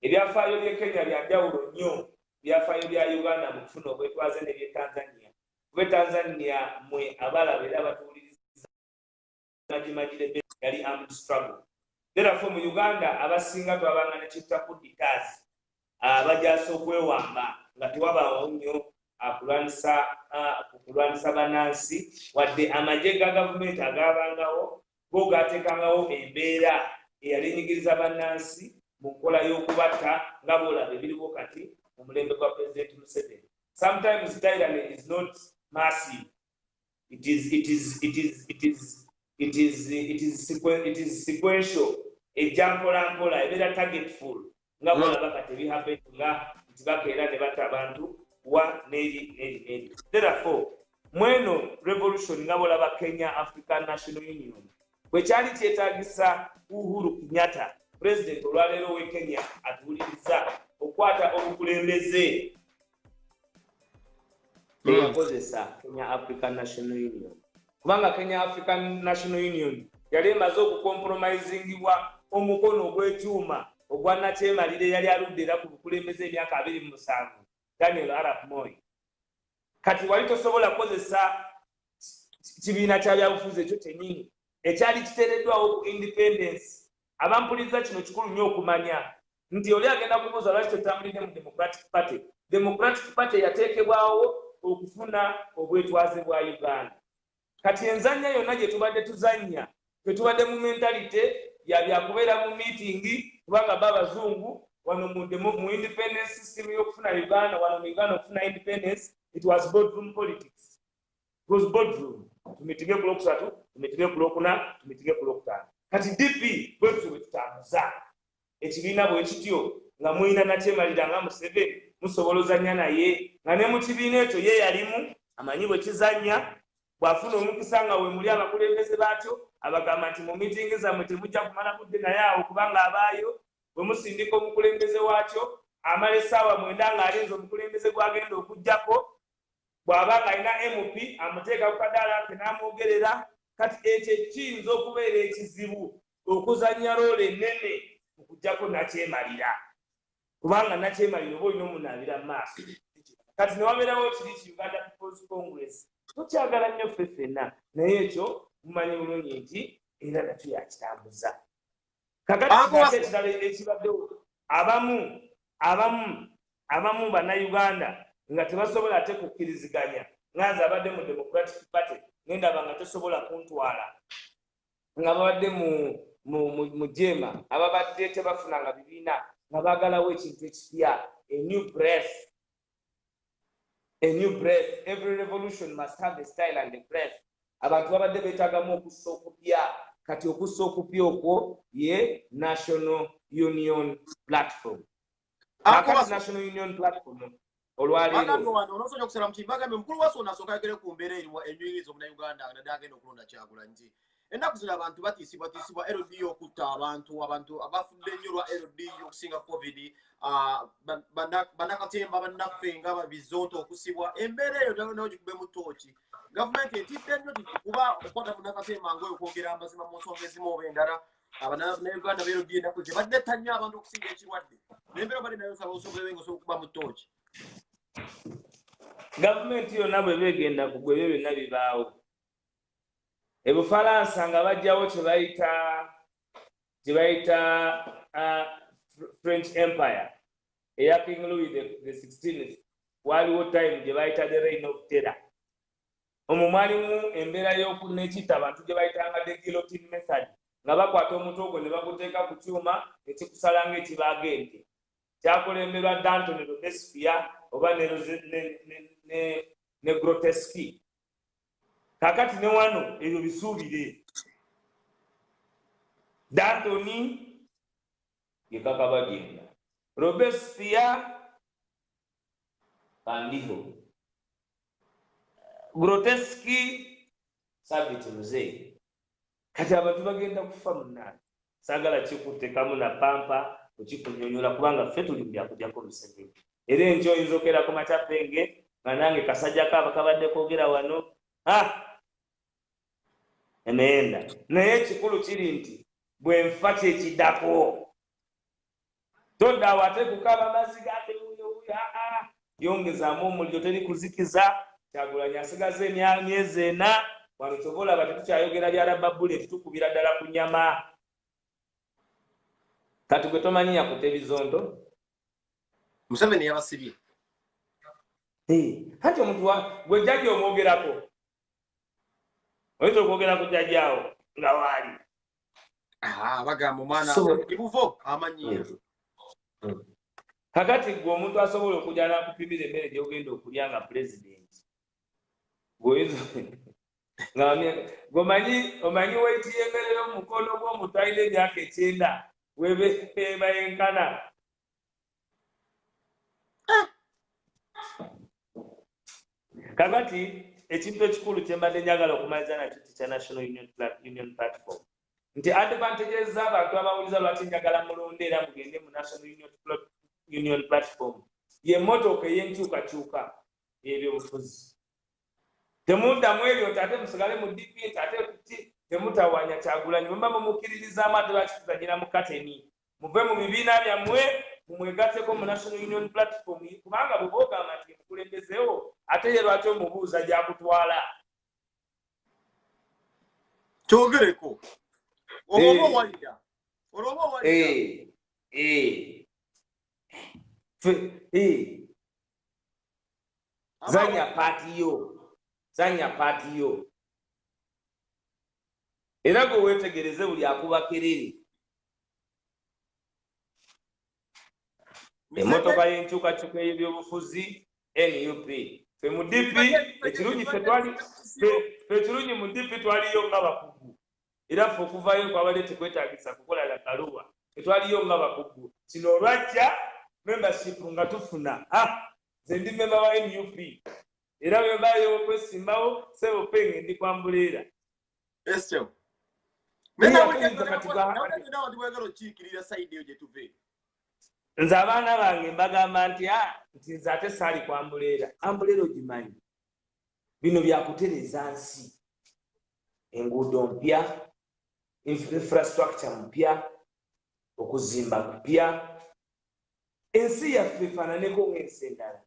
Ebyafaayo by'e Kenya bya njawulo nnyo byafaayo bya Uganda mu kufuna obwetwaze n'eby'e Tanzania. Kuba Tanzania mwe abalaba era abatuuliriza Magire yali armed struggle. Therefore mu Uganda abasinga twabanga ne kitta kudikazi abajaso okwewamba nga tewabaawo nnyo kulwanisa bannansi wadde amagye ga gavumenti agaabangawo go gaateekangawo embeera eyali enyigiriza bannansi mu nkola y'okubatta nga boolaba ebiriwo kati mu mulembe gwa President Museveni. Sometimes tyranny is not massive. It is sequential. Ejampola ebeera targetful nga boolaba kati ebihappen nga tibakeera ne batta abantu wa neri. Therefore mweno revolution nga boolaba Kenya African National Union bwe kyali kyetaagisa Uhuru Kenyatta president olwaleero w'e Kenya atuwuliriza okwata obukulembeze yakozesa Kenya African National Union kubanga Kenya African National Union yali emaze okukompromisingibwa omukono ogw'ekyuma ogwa Nakyemalire yali aludde era ku bukulembeze emyaka 27 Daniel Arap Moi. Kati wali tosobola kukozesa kibiina kya byabufuzi ekyo kyennyini ekyali kiteereddwawo ku independence. Abampuliza kino kikulu nnyo okumanya nti oli agenda kubuuza lwaki totambulidde mu Democratic Party. Democratic Party yateekebwawo okufuna obwetwaze bwa Uganda. Kati enzannya yonna gye tubadde tuzannya tetubadde mu mentalite ya byakubeera mu meeting kubanga babazungu wano mu independence system y'okufuna Uganda wano mu Uganda okufuna independence. It was boardroom politics. It was boardroom. Tumitige ku Lwokusatu, tumitige ku Lwokuna, tumitige ku Lwokutaano. Kati DP bwe tutyo bwe tutambuza ekibiina bwe kityo nga muyina Nakyemalira nga Museveni musobola ozannya naye nga ne mu kibiina ekyo ye yalimu amanyi bwe kizannya bw'afuna omukisa nga we muli abakulembeze baakyo abagamba nti mu mitingi zammwe temujja kumala kudde naye awo kubanga abaayo bwe musindika omukulembeze waakyo amala essaawa 9 ng'alinze omukulembeze gw'agenda okuggyako bw'aba ng'alina MP amuteeka ku kadaala ke n'amwogerera. Kati ekyo kiyinza okubeera ekizibu okuzannya roole ennene okuggyako Nakyemalira kubanga Nakyemalira oba olina omunaabira mu maaso. Kati ne wabeerawo kiri ki Uganda People's Congress tokyagala nnyo ffe ffenna naye ekyo mumanyi bulungi nti era nakyo yakitambuza. Kakati ekirala ekibaddewo abamu bannayuganda nga tebasobola ate kukkiriziganya nganze abadde mu Democratic Party ngendaba nga tesobola kuntwala nga babadde mu jema ababadde tebafunanga bibiina nga baagalawo ekintu ekipya a new breath. Every revolution must have a style and a breath. Abantu babadde beetaagamu okussa okupya kati okussa okupya okwo ye National Union Platform. National Union Platform olwaleero onosobola okusala mu kibagambe mukulu wa Sona asooka agere ku mbeera erimu enyuyiriza Omunnayuganda nga agenda okulonda Kyagulanyi. Ennaku zino abantu batiisibwa LD okutta abantu abafudde ennyo lwa LD okusinga COVID, bannakatemba bannaffe nga Bizonto okusibwa. Embeera eyo nayo gikube mu ttooki. Gavumenti etidde nnyo kuba okukwata munnakatemba ng'oyo okwogera amazima mu nsonga ezimu oba endala. Abannayuganda ba LD ennaku ze badde nnyo abantu okusinga ekirwadde. N'embeera badde nayo nsaba osobola okuba mu ttooki. Gavumenti yonna bwe begenda kugwa ebyo byonna bibaawo. Ebufalansa nga bajjawo kye bayita French Empire eya King Louis the 16th waliwo time gye bayita the reign of terror. omumwalimu embeera y'okunekita abantu gye bayitanga the guillotine method nga bakwata omutwe ogwo ne baguteeka ku kyuma ekikusala ng'ekibaaga ente kyakulemberwa Danton Robespierre oba ne Grotesque. Kakati ne wano ebyo bisuubire Danton ye kakabagenda, Robespierre kandiho, Grotesque Sabiti muzee. Kati abantu bagenda kufa munnange. Saagala kikuttekamu na pampa okikunyonyola kubanga ffe tuli byakugyako Museveni. Era enjo oyinza okeera ku matapenge nga nange kasajja kaaba kabadde koogera wano eneenda. Naye ekikulu kiri nti bwe nfa kyekiddako. Toddawo ate kukaaba mazzi gate yongezaamu omuliro teri kuzikiza. Kyagulanyi asigaza emyezi 4 wano kyova olaba tetukyayogera bya Rababuleti tukubira ddala ku nnyama. Kati gwe tomanyi yakutte bizondo Museveni yabasibye. Hati omuntu gwe jjajja omwogerako oyinza okwogera ku jjajjaawo nga waali bagamba omwana ibuvo amanyi. Kakati gwe omuntu asobola okujja n'akupimira emmere gy'ogenda okulya nga pulezidenti omanyi weeti y'emmere y'omukono gw'omuntu alina emyaka 9 weba yenkana. Kakati ekintu ekikulu kye mbadde njagala okumaliza nakyo kya National Union Platform nti advantages z'abantu abawuliza lwaki njagala mulonde era mugende mu National Union Platform y'emmotoka ey'enkyukakyuka y'ebyobufuzi. Temuddamu ebyo ate musigale mu DP ate temutawanya Kyagulanyi mumba mumukkiririzaamu ate lwaki tuzanyira mu kateni muve mu bibiina byammwe mumwegatteko mu National Union Platform kubanga bwe boogamba nti mukulembezeewo ate ye lwaki omubuuza gy'akutwala. Kyogereko olwoba owalira zanya paati yo era gwe weetegereze buli akuba kerere. Emmotoka y'enkyukakyuka y'ebyobufuzi NUP fe mu DP ekirungi mu DP twaliyo nga bakugu era ffe okuvayo kwabadde tekwetaagisa kukola la kaluwa tetwaliyo nga bakugu. Kino olwajja membership nga tufuna nze ndi memba wa NUP era bwe mbayo okwesimbawo sebo penge ndi kwambuleera. Nze abaana bange mbagamba nti nze ate saali kwambuleera. Ambuleera ogimanyi bino byakutereza nsi, enguudo mpya, infrastructure mpya, okuzimba kupya. Ensi yaffe efaananeko ng'ensi endala.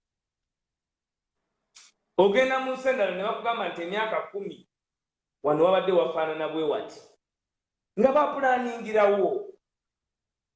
Ogenda mu nsi endala ne bakugamba nti emyaka 10 wano wabadde wafaanana bwe wati nga bapulaaningirawo.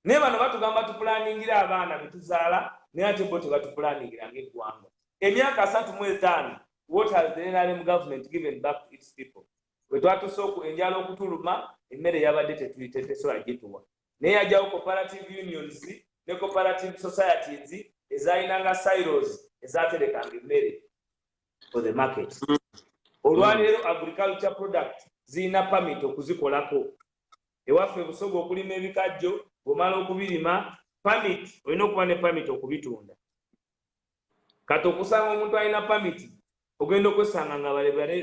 Naye bano batugamba tupulaaningira abaana be tuzaala naye ate bo tebatupulaaningira ng'eggwanga. Emyaka 35 what has the NRM government given back to its people? Bwe twatusooka enjala okutuluma emmere yabadde tetuyitetesola gituwa naye yajjawo cooperative unions ne cooperative societies ezayinanga silos ezaterekanga emmere for the market. Olwaleero agriculture product zirina permit okuzikolako. Ewaffe Busoga okulima ebikajjo bw'omala okubirima permit olina okuba ne permit okubitunda. Kati okusanga omuntu alina permit ogenda okwesanga nga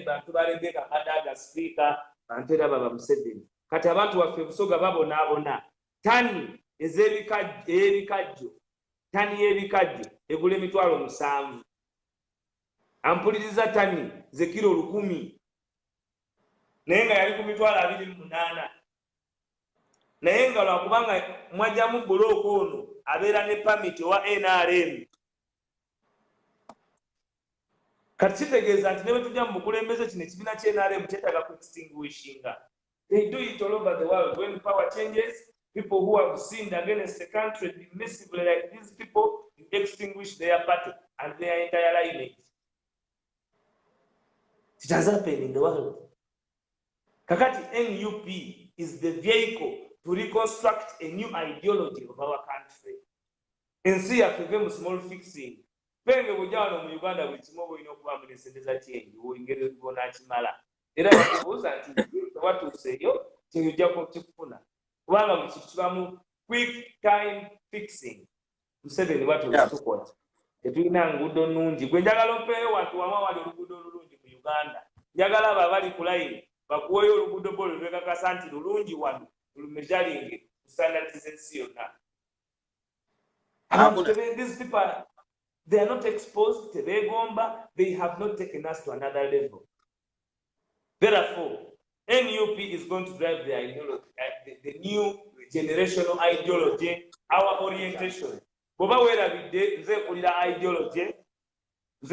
bantu balembeka Kadaga speaker bantu era baba Museveni. Kati abantu waffe Busoga babonaabona tani ez'ebikajjo tani y'ebikajjo egula $7,000. Ampuliriza tani ze kilo 1000 naye nga yali ku $28,000 naye nga lwakubanga mwajjamu bulooka ono abeera ne permit wa NRM. Kati kitegeeza nti ne bwe tujja mu bukulembeze kino ekibiina kya NRM kyetaaga ku extinguishinga. They do it all over the world. When power changes, people who have sinned against the country dismissively like these people extinguish their party and their entire lineage. It has happened in the world. Kakati NUP is the vehicle to reconstruct a new ideology of our country. Ensi yaffe mu small fixing. Penge bujano mu Uganda buli kimu boyina okuba mu nesendeza change ngeri bona kimala. Era bakubuuza nti watuuseeyo kyojja kukifuna. Kubanga mu kintu kibamu quick time fixing. Museveni batuutukola. Tetulina nguudo nnungi. Gwe njagala ompeeyo wantu wamu wali oluguudo olulungi mu Uganda. Njagala abo abali ku line bakuweeyo oluguudo bolo lwekakasa nti lulungi wano lumejalinge standardize ensi yonna. These people, they are not exposed to Begomba, they have not taken us to another level. Therefore, NUP is going to drive the ideology, the new generational ideology, our orientation. Boba wera bide nze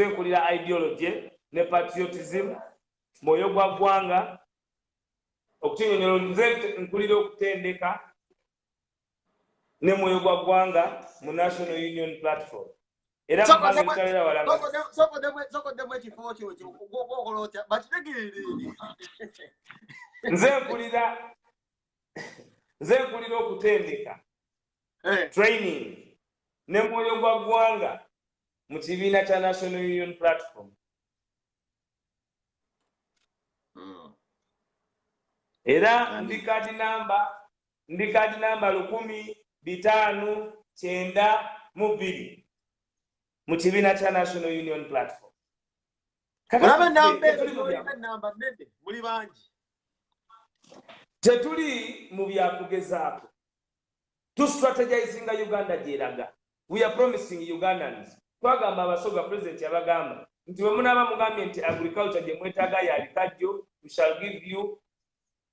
nkulira ideology ne patriotism moyo gwa gwanga okukinyonyolo nze nkulira okutendeka ne moyo gwa gwanga mu National Union Platform. Era mpange nkalira wala soko demwe kifo kyo gokolotya bakitegere nze nkulira okutendeka training ne moyo gwa gwanga mu kibiina kya National Union Platform. Era ndi kadi namba 10592 mu kibiina kya National Union Platform. Muli bangi. Tetuli mu byakugezaako. To strategizing Uganda gyeraga. We are promising Ugandans. Twagamba abasoga president yabagamba nti bwe munaaba mugambye nti agriculture gye mwetaaga yalikajjo, we shall give you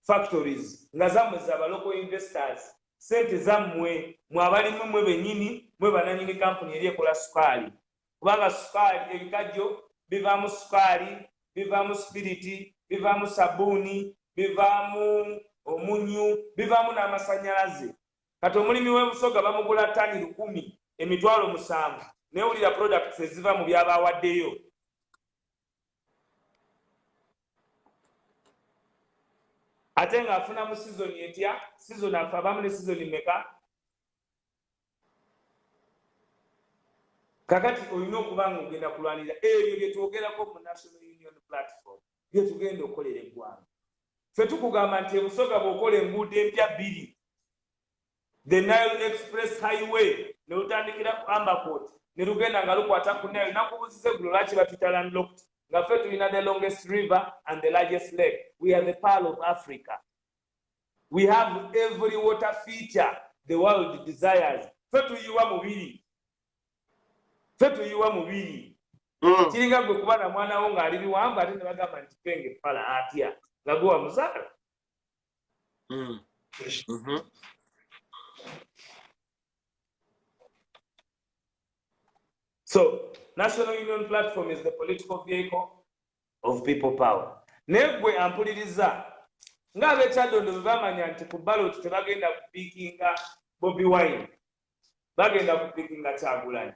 factories nga zammwe zaba local investors. Sente zammwe mwabalimu mwe benyini mwe bananyini company eri ekola sukali. Kubanga sukali ebikajjo bivaamu sukali, bivaamu spiriti, bivaamu sabuni, bivaamu omunyu, bivaamu n'amasanyalaze. Kati omulimi w'ebusoga bamugula ttani 1000 emitwalo 7 newulira products eziva mu byabawaddeyo. Ate ng'afuna mu season etya season afabamu ne season meka. Kakati olina okuba nga ogenda kulwanira ebyo bye twogerako mu National Union Platform bye tugenda okukolera eggwanga. Ffe tukugamba nti ebusoga bw'okola enguudo empya 2, the Nile Express Highway ne lutandikira ku Amberport ne lugenda nga lukwata ku Nile. Nakubuuziza eggulo lwaki batuyita landlocked nga ffe tulina the longest river and the largest lake. We are the pearl of Africa. We have every water feature the world desires. Ffe tuyiwa mubiri. Kiringa gwe kuba na mwana wo ng'ali biwanvu ate ne bagamba nti penge pala atya nga gwe wamuzaala. So, National Union Platform is the political vehicle of people power. Negwe ampuliriza ng'ab'ekyadondo bwe bamanya nti ku ballot tebagenda kupiikinga Bobi Wine, bagenda kupiikinga Kyagulanyi.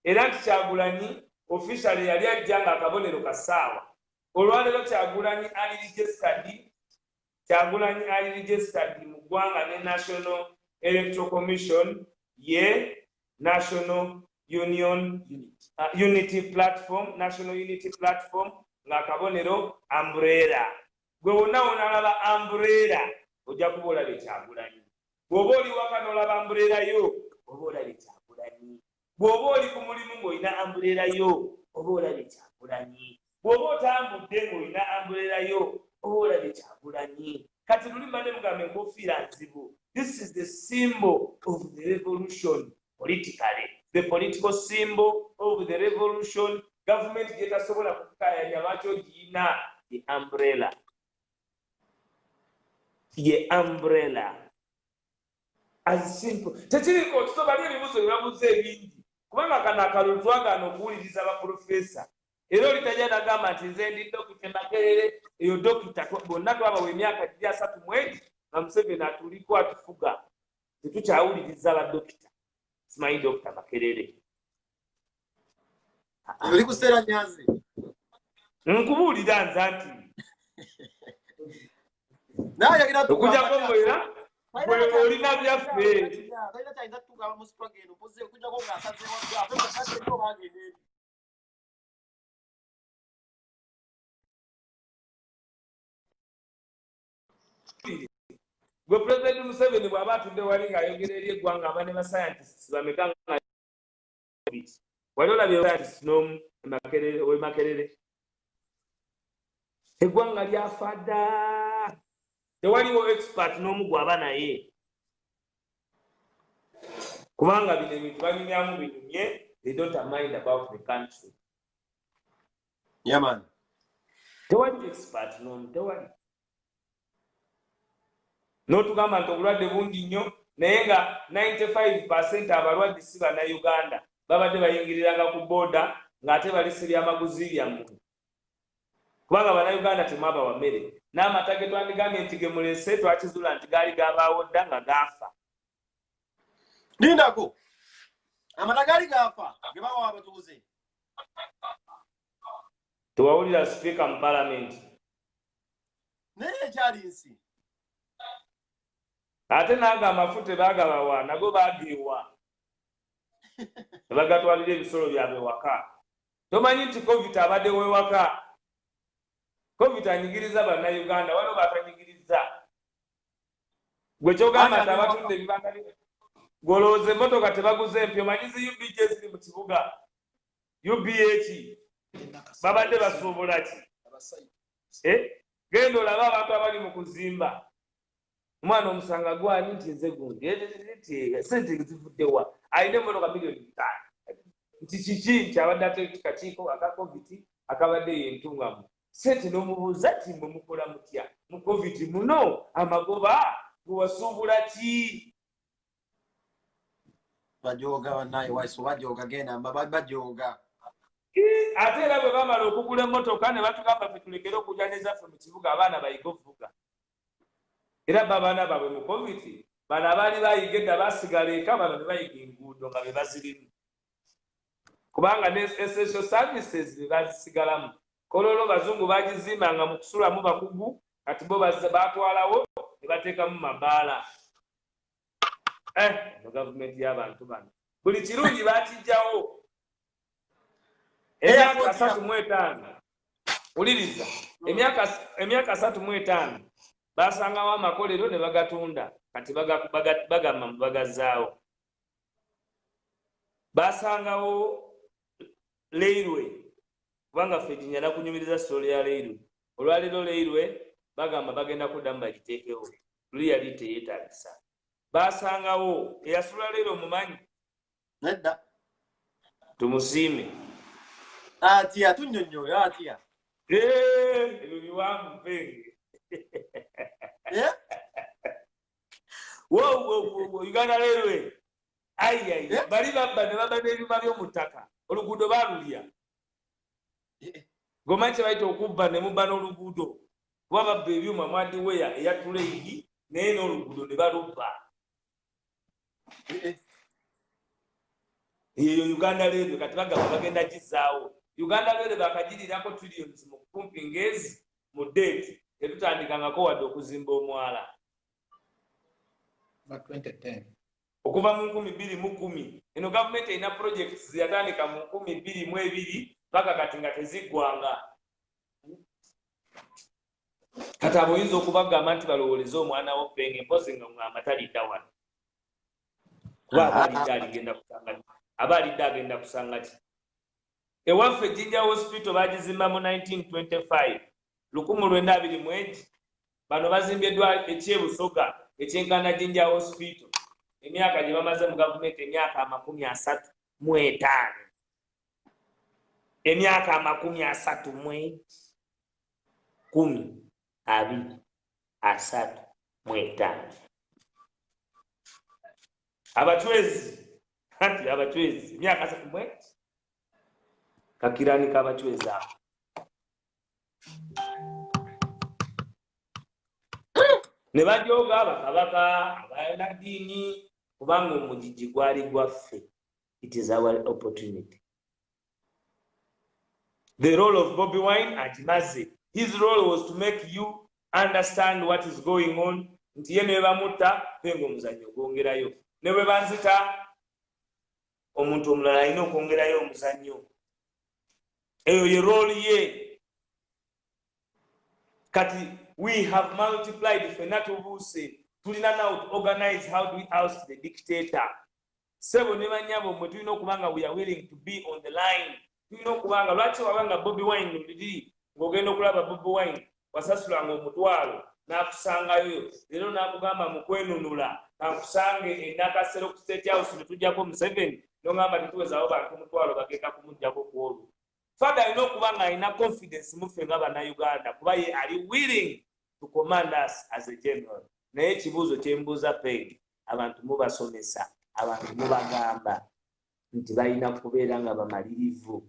Era nti Kyagulanyi officially yali ajja ng'akabonero ka ssaawa. Olwaleero Kyagulanyi ali registered mu ggwanga ne National Electoral Commission ye National Unity Platform, National Unity Platform, ng'akabonero umbrella. Gwe wonna onalaba umbrella ojja kuba olabye Kyagulanyi. Bw'oba oli waka n'olaba umbrella yo oba olabye Kyagulanyi. Bw'oba oli ku mulimu ng'olina umbrella yo oba olabye Kyagulanyi. Bw'oba otambudde ng'olina umbrella yo oba olabye Kyagulanyi. Kati luli mbadde mugamba enkofiira nzibu. This is the symbol of the revolution politically. The political symbol of the revolution. Government getasobola kukayanya lwaki ogiyina the umbrella. Ye umbrella. As simple. Tekiriko otusobali ebibuzo bye babuze ebingi. Kubanga kano akalulu twagaana okuwuliriza abaprofesa. Era olitajja nagamba nti nze ndi Dokita Makerere, eyo dokita bonna twabawa emyaka 3 nga Museveni atuliko atufuga. Tetukyawuliriza abadokita. Simanyi Dokita Makerere. Oli kuseera Nyanzi. nkubuulira nzanti naye yagira okujjako mwera gwe olina byaffe gwe President Museveni bw'aba atudde wali ng'ayogera eri eggwanga aba ne bascientists bameka nga wali olabye scientist n'omu ow'Emakerere eggwanga lyafa dda tewaliwo expert n'omu gw'aba naye kubanga bino ebintu banyumyamu binyumye they don't mind about the country. Yeah, man. Tewali expert n'omu tewali n'otugamba nti obulwadde bungi nnyo naye nga 95% abalwadde si bannayuganda babadde bayingiriranga ku booda ng'ate balisibya amaguzi byammwe kubanga bannayuganda temwabawa mmere n'amata ge twandigambye nti ge mulese twakizula nti gaali gabaawo dda nga gaafa. Lindako amata gaali gaafa ge bawa abatuuze tewawulira sipiika mu palamenti naye ekyali nsi ate naaga amafuta baagabawa nago baageewa ne bagatwalira ebisolo byabwe waka. Tomanyi nti covid abaddewo ewaka covid anyigiriza bannayuganda waliwo batanyigiriza gwe kyogamba nti abatunda ebibanda golowooza emmotoka tebaguze empya omanyizi UBG ziri mu kibuga UBH babadde basuubula ki genda olabe abantu abali mu kuzimba omwana omusanga gwani nti nze gundi sente zivuddewa alina emmotoka miliyoni 5 nti kiki nti abadde ate kakiiko aka covid akabadde yentungamu sente n'omubuuza ti mwe mukola mutya mu covid muno amagoba gwe wasuubula ki bajoga banaye waiso bajoga genda bajoga ate era bwe bamala okugula emmotoka ne batugamba ffe tulekere okujja nezaffe mu kibuga abaana bayiga okuvuga era babaana baabwe mu covid bano abaali bayiga edda basigala eka bano ne bayiga enguudo nga be bazirimu kubanga ne essential services be bazisigalamu kololo bazungu bagizimbanga mu kusulamu bakugu kati bo batwalawo ne bateekamu mabaala mu gavumenti y'abantu bano buli kirungi bakijjawo emyaka 35 uliriza emyaka 35 basangawo amakolero ne bagatunda kati bagamba bagazaawo basangawo leirwe kubanga ffe jinyala kunyumiriza sitole ya leirwe olwaleero leirwe bagamba bagenda kuddamu bagiteekewo luli yali teyeetagisa basangawo eyasula leero mumanyi nedda tumusiime atya tunnyonnyoyo atya ebyo biwanvu mpenge wo Uganda Railway ayi bali babba ne babba n'ebyuma by'omu ttaka oluguudo baalulya gomanyi kyebayita okubba ne mubba n'oluguudo kuba babba ebyuma mwadiweya eya tuleigi naye n'oluguudo ne balubba eyo Uganda Railway kati bagamba bagenda gizaawo Uganda Railway bakagirirako trillions mu kumpi ngezi mu date tetutandikangako wadde okuzimba omwala okuva mu 2010 eno gavumenti erina projects yatandika mu 2022 paka kati nga teziggwanga kati abo oyinza okubagamba nti balowooleze omwana wo penge mpozi nga ngamba talidda wano kuba aba alidde agenda kusanga ki ewaffe Jinja Hospital bagizimba mu 1925 1920 bano bazimbye eddwaliro ekyebusoga ekyenkana Jinja Hospital emyaka gye bamaze mu gavumenti emyaka 35 emyaka 35 abachwezi kati abachwezi emyaka 30 kakirani kabachwezi aho ne bajoga abakabaka abayinaddiini kubanga omugigi gwali gwaffe. It is our opportunity. The role of Bobi Wine agimaze. His role was to make you understand what is going on. Nti ye ne bamutta pengo omuzannyo gwongerayo. Ne bwe banzita omuntu omulala alina okwongerayo omuzannyo. Eyo ye role ye. Kati we have multiplied fena tubuse. Tulina now to organize how do we oust the dictator. Sebo ne banyabo mwe tulina okubanga we are willing to be on the line. Tulina okubanga lwaki wabanga Bobi Wine luli ng'ogenda okulaba Bobi Wine wasasulanga omutwalo n'akusangayo leero n'akugamba mu kwenunula akusange e Nakasero ku State House ne tujjako Museveni n'ogamba tetuwezaawo bantu omutwalo bagenda kumuggyako ku olwo. Fada alina okubanga alina confidence muffe nga bannayuganda kuba ye ali willing to command us as a general. Naye ekibuuzo kye mbuuza Peg, abantu mubasomesa, abantu mubagamba nti balina kubeera nga bamalirivu.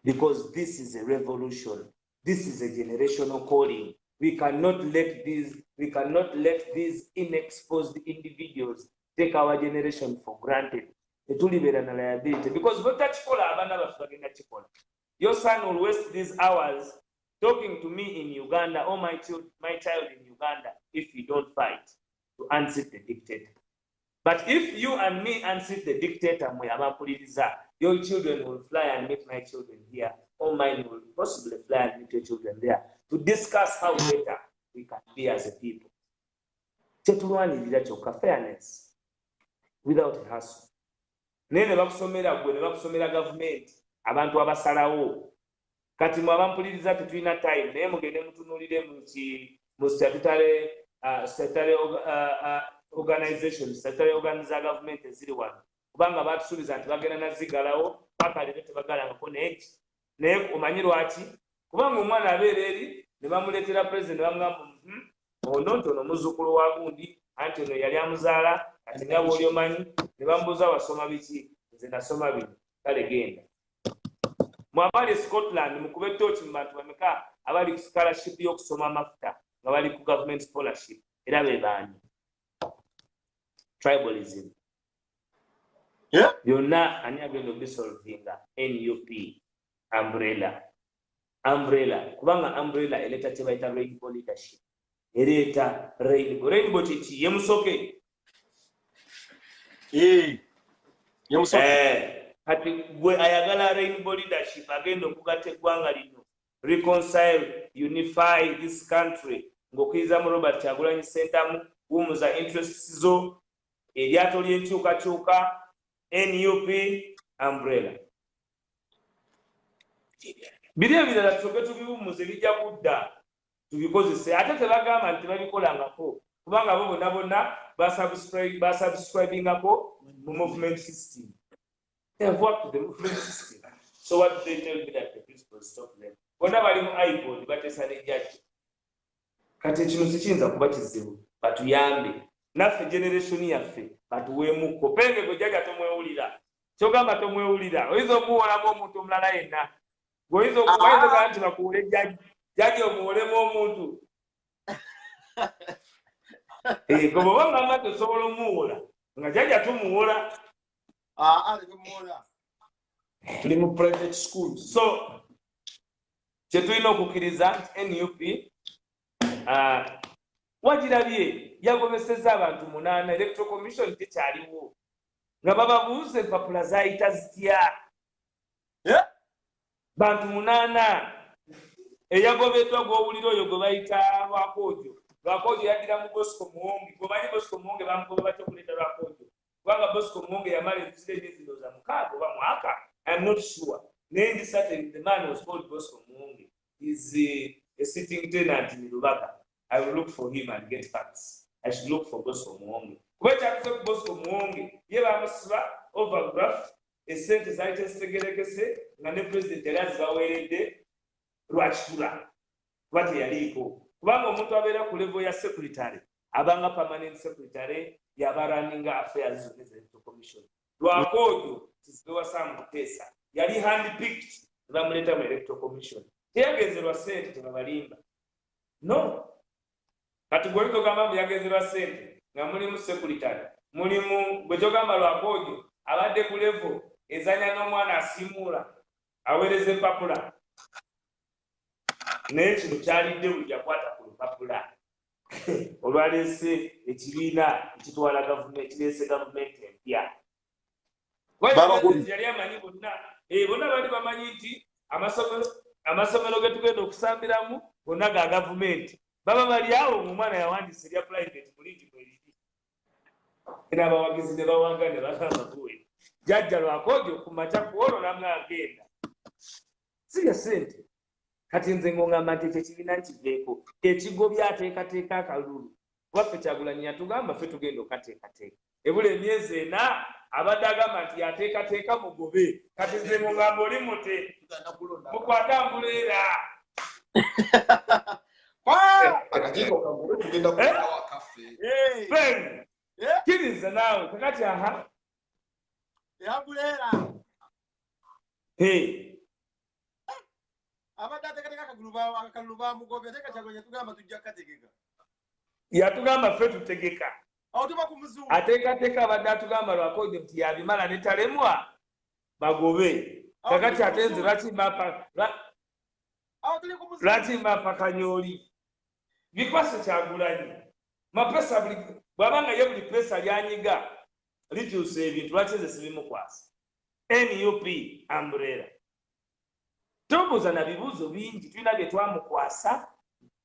Because this is a revolution. This is a generational calling. We cannot let these inexposed individuals take our generation for granted. Etulibera na liability. Because what chikola abana bafagenda chikola. Your son will waste these hours talking to me in Uganda or my child in Uganda if you don't fight to unseat the dictator. But if you and me unseat the dictator, your children will fly and meet my children here, or mine will possibly fly and meet your children there, to discuss how better we can be as a people. Fairness without a hustle. Nene bakusomera gwe ne bakusomera government abantu abasalawo. Kati mu abampuliriza tetulina time naye mugende mutunulire mu statutory organiza government eziri wano kubanga batusuubiza nti bagenda nazigalawo paka leero tebagalangako naye omanyi lwaki kubanga omwana abeera eri ne bamuleetera president bamugamba ono ntono muzzukulu wa gundi anti ono yali amuzaala kati nga bw'oli omanyi ne bamubuuza wasoma biki nze nasoma bino kale genda mwabali Scotland mukube tochi mu bantu bameka abali ku scholarship y'okusoma amafuta nga bali ku government scholarship era be baani tribalism. Yeah. Yonna ani agenda obisolvinga NUP umbrella kubanga umbrella eleta kye bayita rainbow leadership eleta rainbow kiki yemusoke kati gwe ayagala rainbow leadership agenda okugatta eggwanga lino reconcile unify this country ng'okiriza mu Robert Kyagulanyi Ssentamu wumuza interests zo eryato ly'enkyukakyuka NUP umbrella. Biri ebirala tusooke tubiwumuze bijja kudda tubikozese ate tebagamba nti babikolangako kubanga bo bonna basubscribingako mu movement system. They have worked with the movement system. So what do they tell me that the principles stop them? Bonna bali mu iPod bateesa n'ejjajja. Kati kino sikiyinza kuba kizibu batuyambe naffe generation yaffe batuweemuko penge gwe jjajja tomwewulira kyogamba tomwewulira oyinza omuwolamu omuntu omulala yenna gweoyinza okubayinza nti bakuwule jjajja omuwolemu omuntu gwe bwoba ngamba tosobola omuwola nga jjajja tumuwola tuli mu private schools. So kyetulina okukkiriza nti NUP wagirabye yagobeseza abantu 8 electoral commission tekyaliwo nga bababuuza empapula zayita zitya bantu 8 eyagobeddwa gw'owulira oyo gwe bayita Lwakoojo yaddira mu Bosco Muwonge gwemanyi Bosco Muwonge bamugoba batya okuleeta Lwakoojo kubanga Bosco Muwonge yamala ebizira ebyezindooza 6 oba mwaka I'm not sure naye ndi certain the man was called Bosco Muwonge is a sitting tenant in Lubaga. I will look for him and get facts. I should look for Bosco Muwonge. Kuba kyatuze Bosco Muwonge ye bamusiba overgraft esente zaayita zitegerekese nga ne president yali azibaweeredde lwakitula kuba teyaliiko kubanga omuntu abeera ku level ya secretary abanga permanent secretary yaba running affairs zonna z'electoral commission. Lwakoojo Kizibwe Sam Kuteesa yali handpicked ne bamuleeta mu electoral commission teyagenzerwa ssente tebabalimba no. Kati gwe togamba mbu yagenzerwa ssente nga mulimu secretary mulimu gwe togamba Lwakoojo abadde ku level ezanya n'omwana asimuula aweereza empapula naye kino kyalidde buli yakwata ku lupapula olwaleese ekibiina ekitwala gavumenti kireese gavumenti empya yali amanyi bonna bali bamanyi nti amasomero ge tugenda okusambiramu gonna ga gavumenti baba bali awo omwana yawandiisa erya private mulindi mwerifi era abawagizi ne bawanga ne bagamba buwe jjajja lwakojo kumaca kuolwo namwe agenda siya sente kati nze ng'ongamba nti ekibiina nkiveeko ekigo byateekateeka akalulu waffe Kyagulanyi yatugamba ffe tugenda okateekateeka ebula emyezi 4 abadde agamba nti yateekateeka mugobe kati nze mugamba oli mute mukwate ambuleera kiriza naawe kakati aha yatugamba ffe tutegeka ateekateeka abadde atugamba lwakojo nti yabimala ne talemwa bagobe kakati ate nze lwaki mbapa Kanyoli bikwase Kyagulanyi mapesa bw'abanga ye buli pesa lyanyiga likyusa ebintu lwaki nze sibimukwasa NUP umbrella tobuuza na bibuuzo bingi tulina bye twamukwasa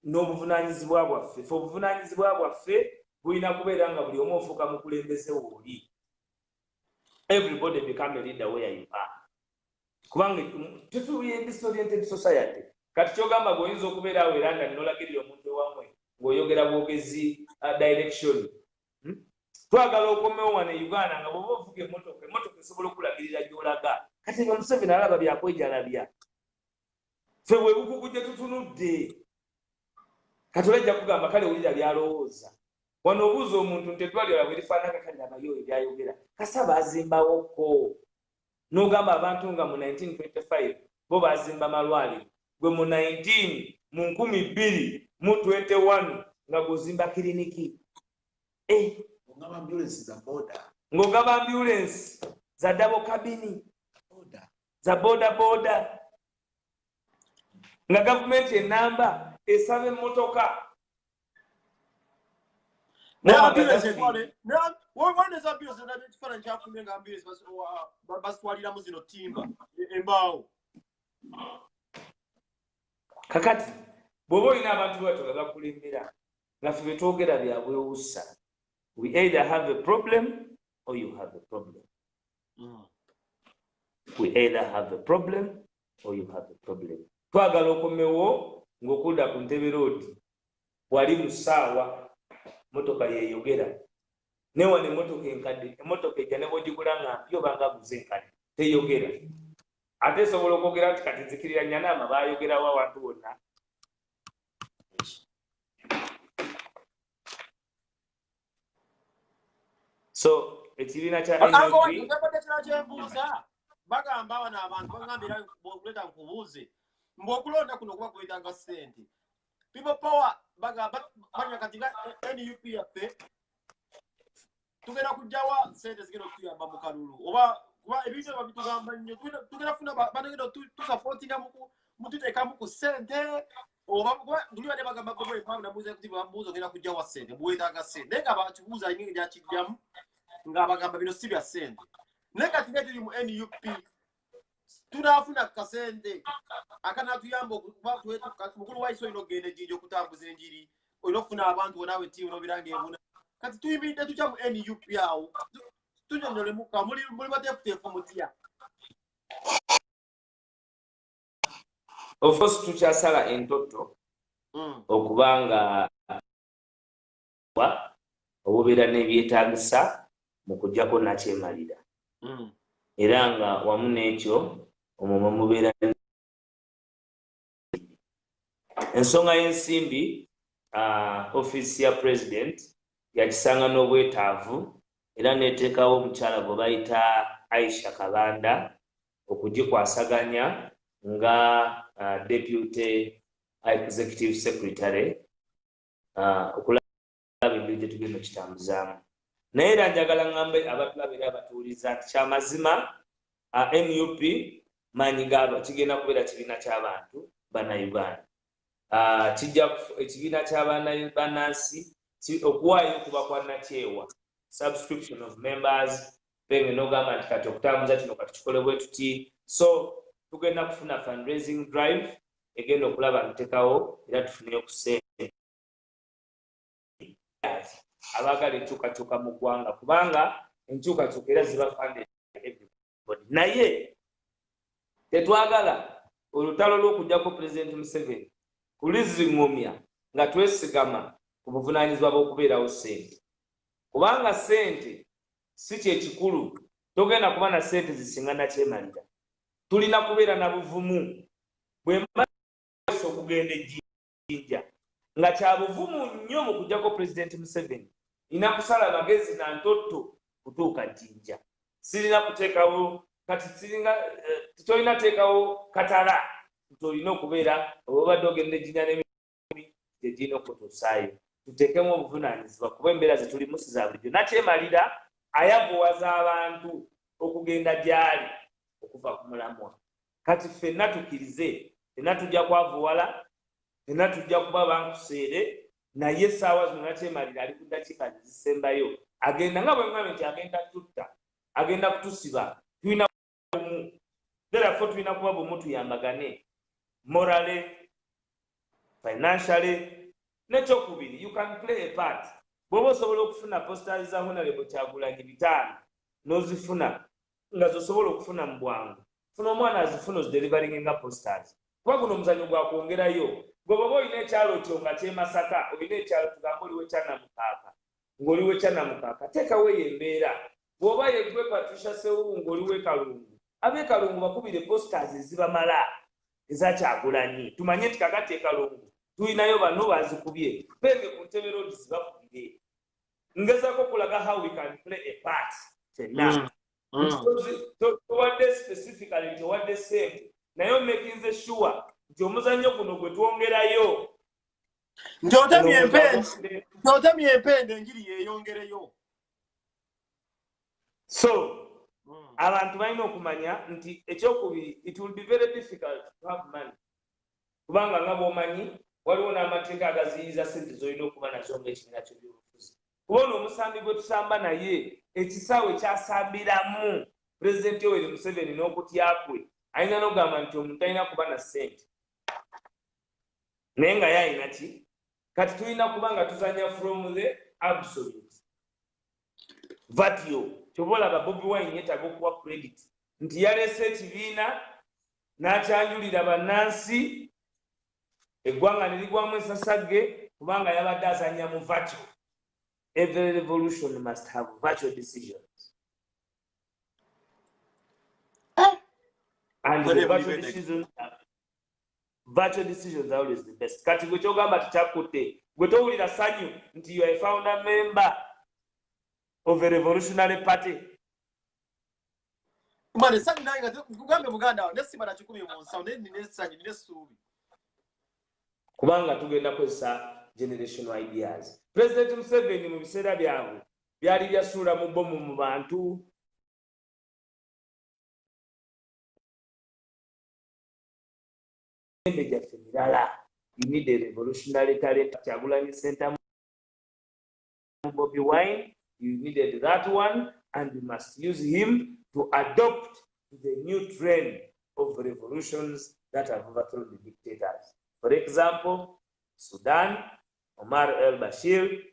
n'obuvunaanyizibwa bwaffe fe obuvunaanyizibwa bwaffe bulina kubeera nga buli omu ofuuka mukulembeze wooli everybody become a leader where you are kubanga tutuye disoriented society kati kyogamba gweoyinza okubeera awo era nga nolagirira omuntu ewamwe ng'oyogera bwogezi direction twagala okomewo wano e Uganda nga bw'oba ovuga emmotoka esobola okulagirira gy'olaga kati nga Museveni alaba byakwejalabya ffe bwe bukugu gye tutunudde kati olajja kugamba kale wulira byalowooza wano obuuza omuntu nti eddwaliro bwe lifaanana kale abayo ebyayogera kasa bazimbawoko n'ogamba abantu nga mu 1925 bo bazimba malwaliro gwe mu 2021 nga gozimba kiriniki ng'ogaba ambulensi za dabo kabini za boda nga gavumenti enamba esaba emmotoka kakati bw'oba olina abantu batoga bakulembera nga ffe betwogera byabwewussa we either have a problem or you have a problem we either have a problem or you have a problem twagala okomewo ng'okudda ku Ntebe Road wali mu ssaawa motoka yeyogera newano emotoka enkadde emotoka ejja ne bwogigula nga yo bangaguze enkadde teyogera ate esobola okwogera nti kati nzikirira Nyanama baayogerawo abantu bonna so ekibiina kya bagamba bano abantu bagambira okuleta nkubuuze mbu okulonda kuno kuba kwetanga ssente people power bagamba banya kati nga NUP yaffe tugenda kujjawa ssente zigenda okutuyamba mu kalulu oba kuba ebintu ebyo bitugamba nnyo tugenda kufuna banagenda tusapootinga mututeekamu ku ssente oba tuli badde bagamba bwe nabuuza kuti bambuuza ogenda kujjawa ssente buwetaaga ssente naye nga bakibuuza engeri gyakijjamu ng'abagamba bino si bya ssente naye kati nga tuli mu NUP tunafuna kasente akanatuyamba okuba mukulu wa iso inogenda ejinja okutambuza enjiri olina okufuna abantu bonawe tiimu nobiranga ebuna kati tuyimiridde tutya mu NUP awo tunyonyolemuka muli bateefuteefu mutya of course tukyasala entoto okubanga obubeera n'ebyetaagisa mu kujjako nakyemalira era nga wamu n'ekyo omwo mubeera ensonga y'ensimbi ofiisi ya president yakisanga n'obwetaavu era neteekawo omukyala gwe bayita Aisha Kabanda okugikwasaganya nga deputy executive secretary okulaba ebintu gye tugenda okitambuzaamu naye era njagala ngambe abatulaba era abatuuliza nti kyamazima NUP maanyi gaba kigenda kubeera kibiina ky'abantu bannayuganda. Ekibiina ky'abannansi okuwaayo okuba kwa nakyewa subscription of members benge n'ogamba nti kati okutambuza kino kati kikole bwe tuti. So tugenda kufuna fundraising drive egenda okulaba ntekawo era tufuneyo ku ssente abaagala enkyukakyuka mu ggwanga kubanga enkyukakyuka era ziba funded everybody. Naye tetwagala olutalo lw'okujjako President Museveni kulizingomya nga twesigama ku buvunaanyizibwa bw'okubeerawo ssente, kubanga ssente si kyekikulu. Togenda kuba na ssente zisingana kyemalira, tulina kubeera na buvumu. Bwe mmaso okugenda ejjinja nga kya buvumu nnyo mu kujjako President Museveni, nina kusala magezi na ntotto kutuuka jjinja. Sirina kuteekawo kati tolina teekawo katala nti olina okubeera oba obadde ogenda ejjinja n'emirimu gyegirina okutusaayo. Tuteekemu obuvunaanyizibwa kuba embeera ze tulimu si za bulijjo. Nakyemalira ayavuwaza abantu okugenda gy'ali okuva ku mulamwa. Kati ffenna tukkirize, ffenna tujja kwavuwala, ffenna tujja kuba bankuseere, naye essaawa zino Nakyemalira ali ku ddakiika zisembayo agenda nga bwe ngambye nti agenda tutta, agenda kutusiba. Tulina bumu, therefore tulina kuba bumu, tuyambagane morale, financially. Nekyokubiri, you can play a part. Bw'oba osobola okufuna posters za Honorable Kyagulanyi 5 n'ozifuna nga zosobola okufuna mu bwangu, funa omwana azifuna ozidelivering nga posters. Kuba guno omuzannyo gwa kwongerayo. Gwe bw'oba olina ekyalo kyo nga ky'e Masaka, olina ekyalo tugamba oliwo Ekyannamukaaka, ng'oliwo Ekyannamukaaka, teekawo eyo embeera. Bw'oba yeggwe Patricia Sewungu ng'oliwo e Kalungu, ab'e Kalungu bakubire posters ezibamala eza Kyagulanyi. Tumanye nti kakati e Kalungu tulinayo bano bazikubye, benge ku Ntebe Road zibakubire. Ngezaako okulaga how we can play a part ffenna. Towadde specifically nti owadde ssente, naye omakinze sure nti omuzannyo guno gwe twongerayo. Njotemye empende enjiri yeeyongereyo. So abantu balina okumanya nti ekyokubiri, it will be very difficult to have money, kubanga nga bw'omanyi waliwo n'amateeka agaziyiza ssente z'olina okuba nazo ng'ekibiina ky'ebyobufuzi. Kubona omusambi gwe tusamba naye ekisaawe kyasambiramu Pulezidenti Yoweri Museveni n'okutya kwe, alina n'ogamba nti omuntu alina kuba na ssente. Naye nga ye alina ki? Kati tulina kuba nga tuzanya from the absolute. Vatio kyoba olaba Bobi Wine yeetaaga okuwa credit nti yaleese ekibiina n'akyanjulira bannansi, eggwanga ne ligwamu ensasagge kubanga yabadde azanya mu vatio. Every revolution must have virtual decisions. And the virtual decisions are always the best. Kati gwe kyogamba tikyakutte, gwe towulira ssanyu nti you are a founder member of a revolutionary party. Mane ssanyu naye nga kugambe muganda wawe nesimala 10 mu nsawo naye nina essanyu nina essuubi. Kubanga tugenda kozesa generational ideas. President Museveni mu biseera byabwe byali byasuula mu bbomu mu bantu. You need a revolutionary talent. Kyagulanyi Center, Bobi Wine, you needed that one, and you must use him to adopt the new trend of revolutions that have overthrown the dictators. For example, Sudan, Omar al-Bashir,